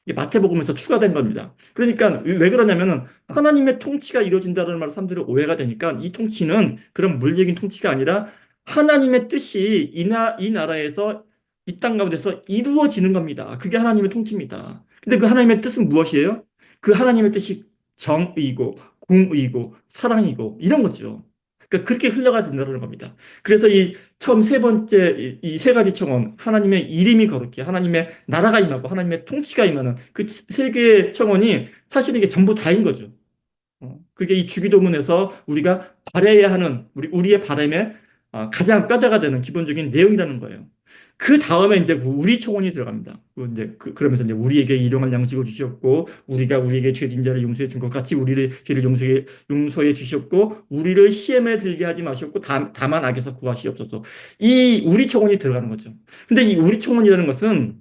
이게 마태복음에서 추가된 겁니다. 그러니까 왜 그러냐면은 하나님의 통치가 이루어진다는 말 사람들이 오해가 되니까 이 통치는 그런 물리적인 통치가 아니라 하나님의 뜻이 이 나라에서 이 땅 가운데서 이루어지는 겁니다. 그게 하나님의 통치입니다. 근데 그 하나님의 뜻은 무엇이에요? 그 하나님의 뜻이 정의고 공의고 사랑이고 이런 거죠. 그러니까 그렇게 흘러가야 된다는 겁니다. 그래서 이 처음 세 번째 이 세 가지 청원, 하나님의 이름이 거룩해, 하나님의 나라가 임하고 하나님의 통치가 임하는 그 세 개의 청원이 사실 이게 전부 다인 거죠. 그게 이 주기도문에서 우리가 바라야 하는 우리의 바람에 가장 뼈대가 되는 기본적인 내용이라는 거예요. 그 다음에 이제 우리 청원이 들어갑니다. 그러면서 이제 우리에게 일용할 양식을 주셨고, 우리가 우리에게 죄진 자를 용서해 준 것 같이 우리를 죄를 용서해 주셨고, 우리를 시험에 들게 하지 마셨고, 다만 악에서 구하시옵소서. 이 우리 청원이 들어가는 거죠. 근데 이 우리 청원이라는 것은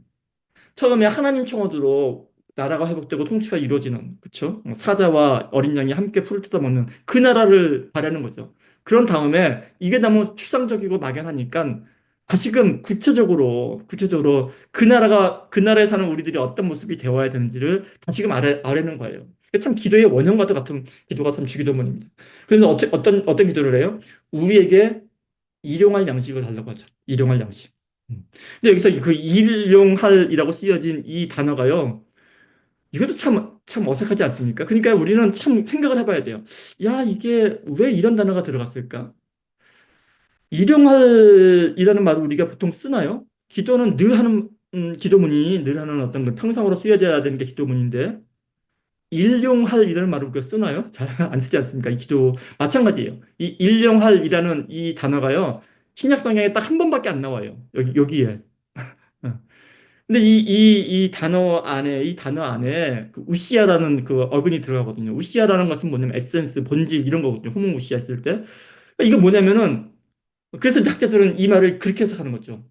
처음에 하나님 청원으로 나라가 회복되고 통치가 이루어지는, 그쵸? 사자와 어린 양이 함께 풀을 뜯어먹는 그 나라를 바라는 거죠. 그런 다음에 이게 너무 추상적이고 막연하니까 다시금 구체적으로 그 나라에 사는 우리들이 어떤 모습이 되어야 되는지를 다시금 아뢰는 거예요. 이게 참 기도의 원형과도 같은 기도가 참 주기도문입니다. 그래서 어떤 기도를 해요? 우리에게 일용할 양식을 달라고 하죠. 일용할 양식. 근데 여기서 그 일용할이라고 쓰여진 이 단어가요. 이것도 참 어색하지 않습니까? 그러니까 우리는 참 생각을 해봐야 돼요. 야, 이게 왜 이런 단어가 들어갔을까? 일용할이라는 말을 우리가 보통 쓰나요? 기도는 늘 하는, 기도문이 늘 하는 어떤 그 평상으로 쓰여져야 되는 게 기도문인데, 일용할이라는 말을 우리가 쓰나요? 잘 안 쓰지 않습니까? 이 기도, 마찬가지예요. 이 일용할이라는 이 단어가요. 신약 성경에 딱 한 번밖에 안 나와요. 여기에. 어. 근데 이 단어 안에 그 우시아라는 그 어근이 들어가거든요. 우시아라는 것은 뭐냐면 에센스, 본질 이런 거거든요. 호모 우시아 했을 때. 이거 뭐냐면은, 그래서 이제 학자들은 이 말을 그렇게 해석하는 거죠.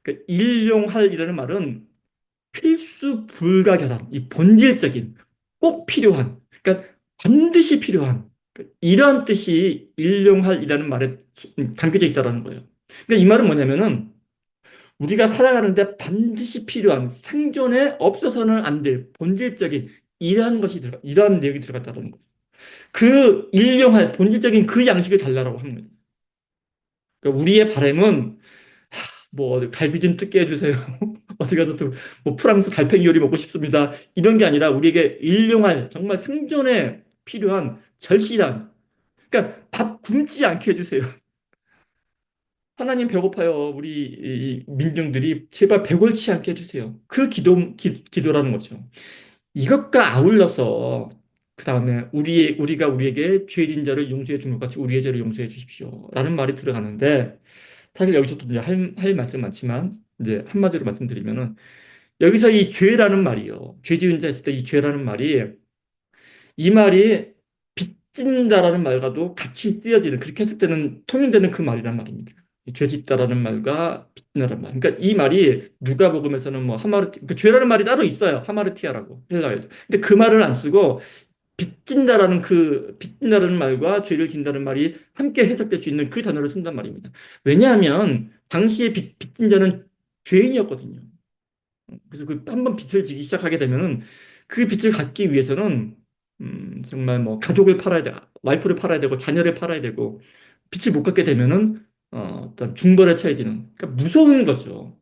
그러니까 일용할이라는 말은 필수 불가결한, 이 본질적인, 꼭 필요한, 그러니까 반드시 필요한, 이러한 뜻이 일용할이라는 말에 담겨져 있다는 거예요. 그러니까 이 말은 뭐냐면은 우리가 살아가는데 반드시 필요한 생존에 없어서는 안 될 본질적인 이러한 내용이 들어갔다는 거예요. 그 일용할 본질적인 그 양식을 달라고 하는 거예요. 그러니까 우리의 바람은 뭐 갈비 좀 뜯게 해주세요. 어디 가서 또 뭐 프랑스 달팽이 요리 먹고 싶습니다. 이런 게 아니라 우리에게 일용할 정말 생존에 필요한 절실한, 그러니까 밥 굶지 않게 해주세요. 하나님 배고파요. 우리 이 민중들이 제발 배골치 않게 해주세요. 그 기도라는 거죠. 이것과 아울러서 그 다음에 우리가 우리에게 죄진 자를 용서해 준 것 같이 우리의 죄를 용서해 주십시오. 라는 말이 들어가는데 사실 여기서도 이제 할 말씀 많지만 이제 한마디로 말씀드리면은 여기서 이 죄라는 말이요. 죄 지은 자 했을 때 이 죄라는 말이 이 말이 빚진다라는 말과도 같이 쓰여지는 그렇게 했을 때는 통용되는 그 말이란 말입니다. 죄 짓다라는 말과 빚진다라는 말. 그러니까 이 말이 누가복음에서는 뭐 그 죄라는 말이 따로 있어요. 하마르티아라고 헬라어에도. 근데 그 말을 안 쓰고 빚진다라는 말과 죄를 진다는 말이 함께 해석될 수 있는 그 단어를 쓴단 말입니다. 왜냐하면 당시에 빚진 자는 죄인이었거든요. 그래서 그 한 번 빚을 지기 시작하게 되면은 그 빚을 갚기 위해서는 정말 뭐 가족을 팔아야 돼, 와이프를 팔아야 되고 자녀를 팔아야 되고 빚을 못 갚게 되면은 어떤 중벌에 처해지는, 그러니까 무서운 거죠.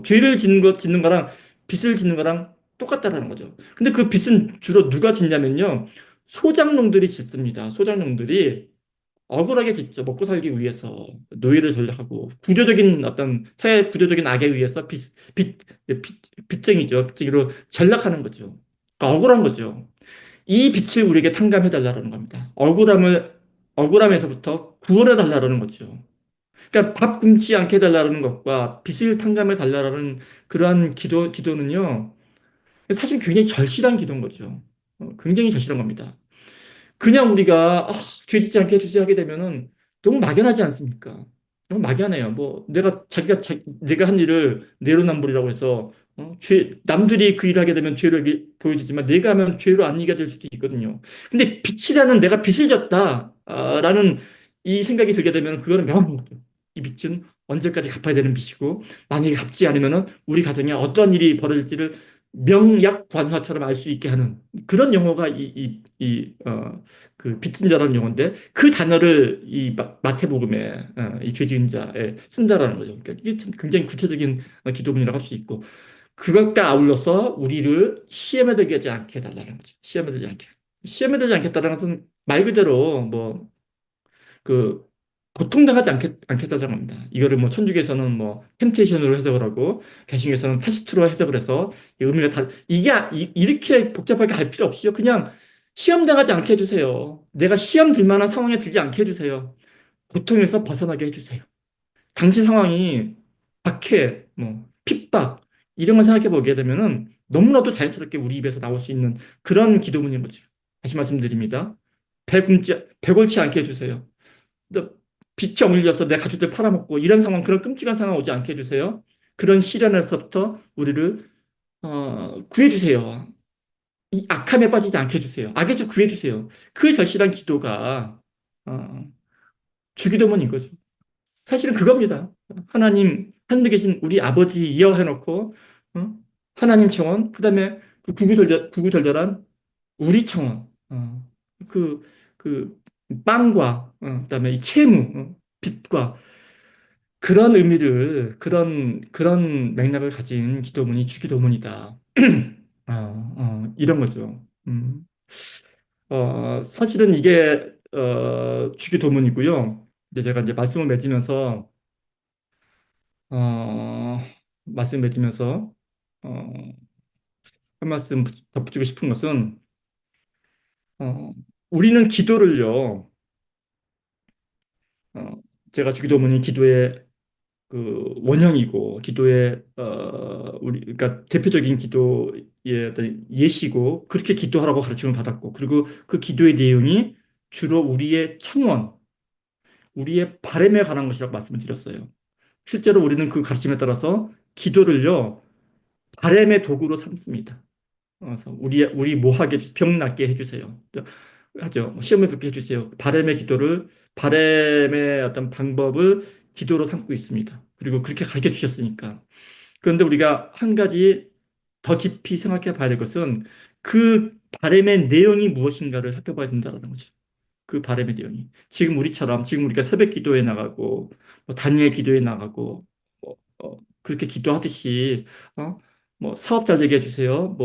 죄를 짓는 거랑 빚을 짓는 거랑 똑같다라는 거죠. 근데 그 빚은 주로 누가 짓냐면요, 소장농들이 짓습니다. 소장농들이 억울하게 짓죠. 먹고 살기 위해서 노예를 전락하고 구조적인 어떤 사회 구조적인 악에 의해서 빚쟁이죠. 빚쟁이로 전락하는 거죠. 그러니까 억울한 거죠. 이 빛을 우리에게 탕감해 달라는 겁니다. 억울함에서부터 구원해 달라는 거죠. 그러니까 밥 굶지 않게 해달라는 것과 빚을 탕감해 달라는 그러한 기도는요. 사실 굉장히 절실한 기도인 거죠. 굉장히 절실한 겁니다. 그냥 우리가 죄 짓지 않게 해주세요 하게 되면은 너무 막연하지 않습니까? 너무 막연해요. 뭐 내가 한 일을 내로남불이라고 해서 남들이 그 일을 하게 되면 죄를 보여주지만 내가 하면 죄로 안 이게 될 수도 있거든요. 근데 빚이라는 내가 빚을 졌다라는 이 생각이 들게 되면 그거는 명확한 거죠. 이 빚은 언제까지 갚아야 되는 빚이고 만약에 갚지 않으면은 우리 가정에 어떤 일이 벌어질지를 명약관화처럼 알 수 있게 하는 그런 용어가 그 빚진 자라는 용어인데 그 단어를 이 마태복음에 이 죄지은 자에 쓴다라는 거죠. 그러니까 이게 참 굉장히 구체적인 기도문이라고 할 수 있고 그것과 아울러서 우리를 시험에 들게 하지 않게 해달라는 거죠. 시험에 들지 않게. 시험에 들지 않겠다는 것은 말 그대로 그 고통당하지 않겠다는 겁니다. 이거를 뭐 천주교에서는 뭐 템테이션으로 해석을 하고 개신교에서는 테스트로 해석을 해서 이 의미가 이렇게 복잡하게 할 필요 없이요. 그냥 시험 당하지 않게 해주세요. 내가 시험 들 만한 상황에 들지 않게 해주세요. 고통에서 벗어나게 해주세요. 당시 상황이 박해, 뭐 핍박 이런 걸 생각해 보게 되면은 너무나도 자연스럽게 우리 입에서 나올 수 있는 그런 기도문인 거죠. 다시 말씀드립니다. 배 곪지 않게 해주세요. 또 빛이 어물려서 내 가족들 팔아먹고 이런 상황, 그런 끔찍한 상황 오지 않게 해주세요. 그런 시련에서부터 우리를 구해주세요. 이 악함에 빠지지 않게 해주세요. 악에서 구해주세요. 그 절실한 기도가 어, 주기도문인 거죠. 사실은 그겁니다. 하나님, 하늘에 계신 우리 아버지 이어해놓고 하나님 청원, 그다음에 그 구구절절한 우리 청원, 그, 그 빵과 그다음에 이 채무, 빚과 그런 의미를 그런 맥락을 가진 기도문이 주기도문이다. 이런 거죠. 사실은 이게 주기도문이고요. 이제 제가 이제 어, 말씀 맺으면서 어, 한 말씀 덧붙이고 싶은 것은 어, 우리는 기도를요. 어, 제가 주기도문이 기도의 그 원형이고 기도의 우리 그러니까 대표적인 기도의 어떤 예시고 그렇게 기도하라고 가르침을 받았고 그리고 그 기도의 내용이 주로 우리의 청원, 우리의 바람에 관한 것이라고 말씀을 드렸어요. 실제로 우리는 그 가르침에 따라서 기도를요 바람의 도구로 삼습니다. 그래서 우리 뭐하게 병 낫게 해주세요. 하죠. 시험을 붙게 해주세요. 바람의 어떤 방법을 기도로 삼고 있습니다. 그리고 그렇게 가르쳐 주셨으니까. 그런데 우리가 한 가지 더 깊이 생각해 봐야 될 것은 그 바람의 내용이 무엇인가를 살펴봐야 된다는 거죠. 그 바람의 내용이. 지금 우리가 새벽 기도에 나가고, 뭐 다니엘 기도에 나가고, 그렇게 기도하듯이, 어? 뭐 사업 잘 되게 해주세요.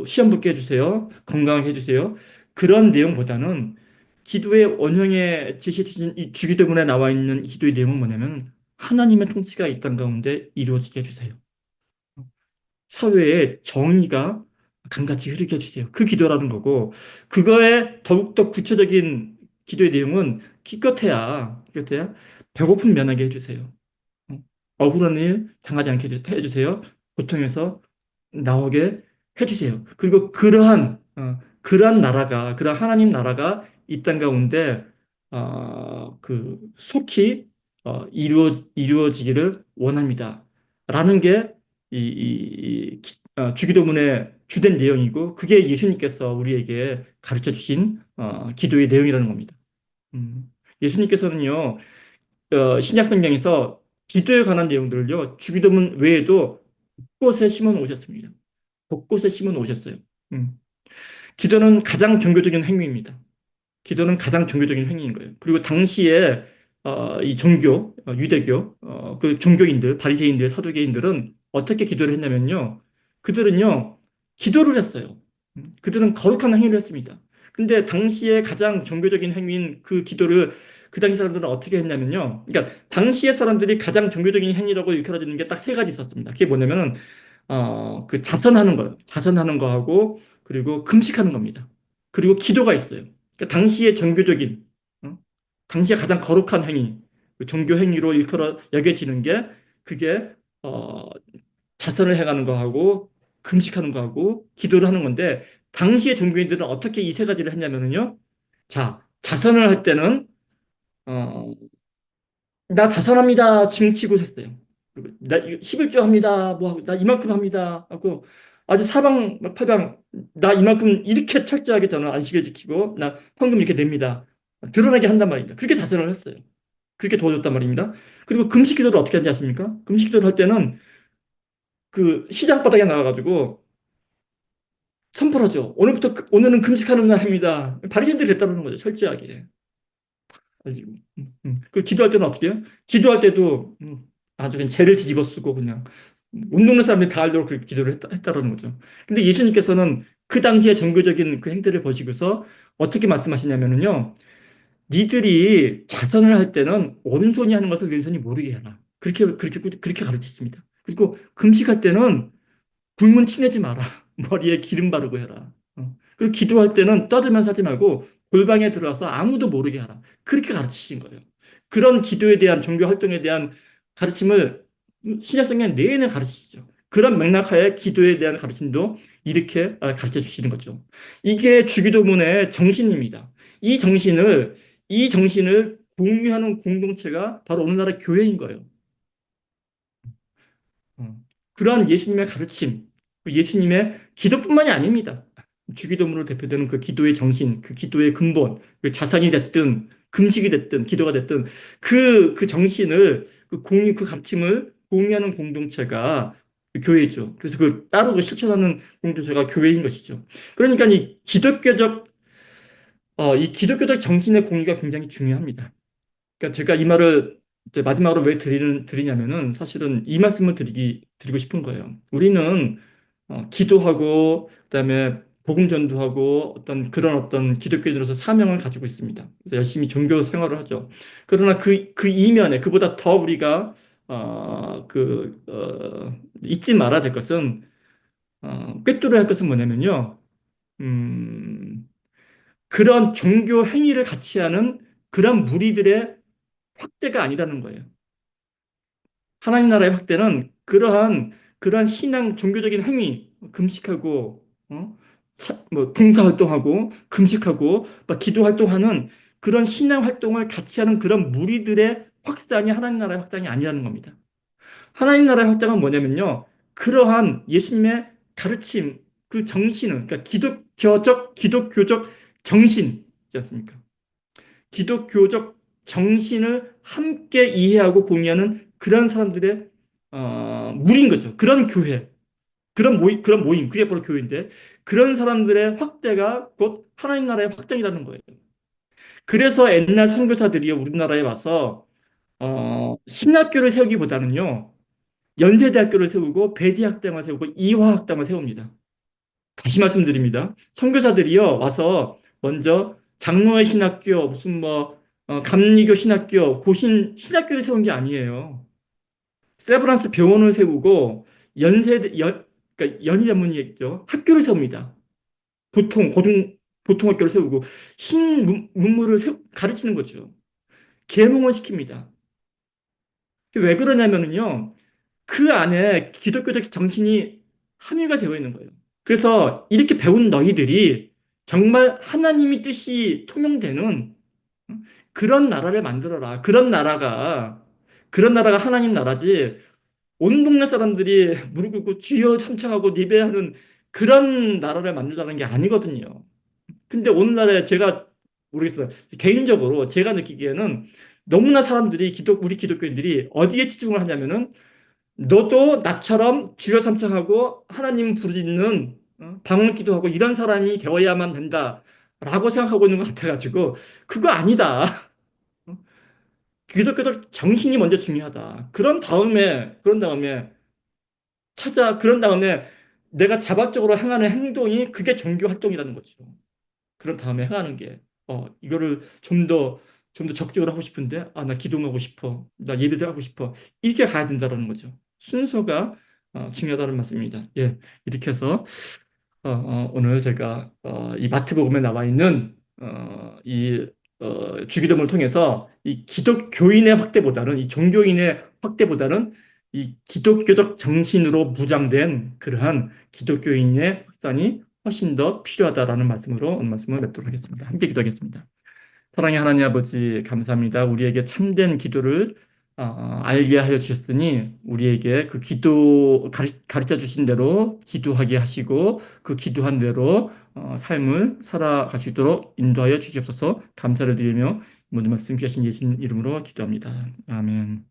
시험 붙게 해주세요. 건강하게 해주세요. 그런 내용보다는 기도의 원형에 제시해주신 이 주기도문에 나와 있는 이 기도의 내용은 뭐냐면 하나님의 통치가 이 땅 가운데 이루어지게 해주세요. 사회에 정의가 강같이 흐르게 해주세요. 그 기도라는 거고, 그거에 더욱더 구체적인 기도의 내용은 기껏해야 배고픔 면하게 해주세요. 어, 억울한 일 당하지 않게 해주세요. 고통에서 나오게 해주세요. 그리고 그러한 하나님 나라가 이 땅 가운데, 속히, 이루어지기를 원합니다. 라는 게, 주기도문의 주된 내용이고, 그게 예수님께서 우리에게 가르쳐 주신, 기도의 내용이라는 겁니다. 예수님께서는요, 신약 성경에서 기도에 관한 내용들을요, 주기도문 외에도 곳곳에 심어 놓으셨습니다. 곳곳에 심어 놓으셨어요. 음. 기도는 가장 종교적인 행위입니다. 기도는 가장 종교적인 행위인 거예요. 그리고 당시에 이 유대교, 그 종교인들, 바리새인들, 사두개인들은 어떻게 기도를 했냐면요. 그들은요, 기도를 했어요. 그들은 거룩한 행위를 했습니다. 근데 당시에 가장 종교적인 행위인 그 기도를 그 당시 사람들은 어떻게 했냐면요. 그러니까 당시의 사람들이 가장 종교적인 행위라고 일컬어지는 게 딱 세 가지 있었습니다. 그게 뭐냐면은 그 자선하는 거예요. 자선하는 거하고 그리고 금식하는 겁니다. 그리고 기도가 있어요. 그러니까 당시의 어? 당시에 가장 거룩한 행위, 그 종교 행위로 일컬어 여겨지는 게 그게 어, 자선을 해가는 거하고 금식하는 거하고 기도를 하는 건데 당시의 종교인들은 어떻게 이 세 가지를 했냐면요. 자, 자선을 할 때는 어, 나 자선합니다. 징치고 했어요. 그리고 나 11조 합니다. 뭐 하고 나 이만큼 합니다. 하고 아주 사방팔방 나 이만큼 이렇게 철저하게 저는 안식을 지키고 나 헌금 이렇게 냅니다. 드러나게 한단 말입니다. 그렇게 자선을 했어요. 그렇게 도와줬단 말입니다. 그리고 금식 기도를 어떻게 하는지 아십니까? 금식 기도를 할 때는 그 시장 바닥에 나가가지고 선포하죠. 오늘은 금식하는 날입니다. 바리새인들이 그랬다는 거죠. 철저하게. 알지고. 그 기도할 때는 어떻게 해요? 기도할 때도 아주 그냥 죄를 뒤집어 쓰고 그냥 운동하는 사람들이 다 알도록 그렇게 기도를 했다라는 거죠. 근데 예수님께서는 그 당시에 종교적인 그 행태를 보시고서 어떻게 말씀하시냐면요. 니들이 자선을 할 때는 오른손이 하는 것을 왼손이 모르게 해라. 그렇게 가르치십니다. 그리고 금식할 때는 굶은 티내지 마라. 머리에 기름 바르고 해라. 그리고 기도할 때는 떠들면서 하지 말고 골방에 들어와서 아무도 모르게 하라. 그렇게 가르치신 거예요. 그런 기도에 대한 종교 활동에 대한 가르침을 신약성경 내내 가르치시죠. 그런 맥락하에 기도에 대한 가르침도 이렇게 가르쳐 주시는 거죠. 이게 주기도문의 정신입니다. 이 정신을 이 정신을 공유하는 공동체가 바로 오늘날의 교회인 거예요. 그러한 예수님의 가르침, 그 예수님의 기도뿐만이 아닙니다. 주기도문으로 대표되는 그 기도의 정신, 그 기도의 근본, 그 자상이 됐든 금식이 됐든 기도가 됐든 그 정신을 그 가르침을 공유하는 공동체가 교회죠. 그래서 그 따르고 실천하는 공동체가 교회인 것이죠. 그러니까 이 기독교적 정신의 공유가 굉장히 중요합니다. 그러니까 제가 이 말을 이제 마지막으로 왜 드리냐면은 사실은 이 말씀을 드리고 싶은 거예요. 우리는 기도하고 그다음에 복음 전도하고 어떤 기독교인으로서 사명을 가지고 있습니다. 그래서 열심히 종교 생활을 하죠. 그러나 그 이면에 그보다 더 우리가 잊지 말아야 될 것은 꿰뚫어야 할 것은 뭐냐면요. 음, 그런 종교 행위를 같이 하는 그런 무리들의 확대가 아니라는 거예요. 하나님 나라의 확대는 그러한 신앙 종교적인 행위, 금식하고 뭐 봉사 활동하고 금식하고 막 기도 활동하는 그런 신앙 활동을 같이 하는 그런 무리들의 확산이 하나님 나라의 확장이 아니라는 겁니다. 하나님 나라의 확장은 뭐냐면요. 그러한 예수님의 가르침, 그 정신은 그러니까 기독교적 정신 있지 않습니까? 기독교적 정신을 함께 이해하고 공유하는 그런 사람들의 무리인 거죠. 그런 교회, 그런 모임, 그게 바로 교회인데 그런 사람들의 확대가 곧 하나님 나라의 확장이라는 거예요. 그래서 옛날 선교사들이 우리나라에 와서 신학교를 세우기보다는요 연세대학교를 세우고 배지학당을 세우고 이화학당을 세웁니다. 다시 말씀드립니다. 선교사들이요 와서 먼저 장로의 신학교 무슨 감리교 신학교 신학교를 세운 게 아니에요. 세브란스 병원을 세우고 연세대 연 그러니까 연희 전문의겠죠. 학교를 세웁니다. 보통 학교를 세우고 신문물을 가르치는 거죠. 계몽을 시킵니다. 왜 그러냐면은요. 그 안에 기독교적 정신이 함유가 되어 있는 거예요. 그래서 이렇게 배운 너희들이 정말 하나님의 뜻이 통용되는 그런 나라를 만들어라. 그런 나라가 하나님 나라지. 온 동네 사람들이 무릎 꿇고 주여 참청하고 예배하는 그런 나라를 만들자는 게 아니거든요. 근데 오늘날에 제가 모르겠어요. 개인적으로 제가 느끼기에는 너무나 우리 기독교인들이 어디에 집중을 하냐면은 너도 나처럼 주여 삼창하고 하나님 부르짖는 방언 기도하고 이런 사람이 되어야만 된다라고 생각하고 있는 것 같아가지고 그거 아니다. 기독교적 정신이 먼저 중요하다. 그런 다음에 내가 자발적으로 행하는 행동이 그게 종교 활동이라는 거죠. 그런 다음에 행하는 게 이거를 좀 더 적극적으로 하고 싶은데 나 기도하고 싶어. 나 예배도 하고 싶어. 이렇게 가야 된다는 거죠. 순서가 중요하다는 말씀입니다. 예, 이렇게 해서 오늘 제가 이 마태복음에 나와 있는 이 주기도문을 통해서 이 기독교인의 확대보다는 이 종교인의 확대보다는 이 기독교적 정신으로 무장된 그러한 기독교인의 확산이 훨씬 더 필요하다라는 말씀으로 오늘 말씀을 맺도록 하겠습니다. 함께 기도하겠습니다. 사랑의 하나님 아버지 감사합니다. 우리에게 참된 기도를 알게 하여 주셨으니 우리에게 그 가르쳐 주신 대로 기도하게 하시고 그 기도한 대로 삶을 살아가시도록 인도하여 주시옵소서. 감사를 드리며 모든 말씀 귀하신 예수님 이름으로 기도합니다. 아멘.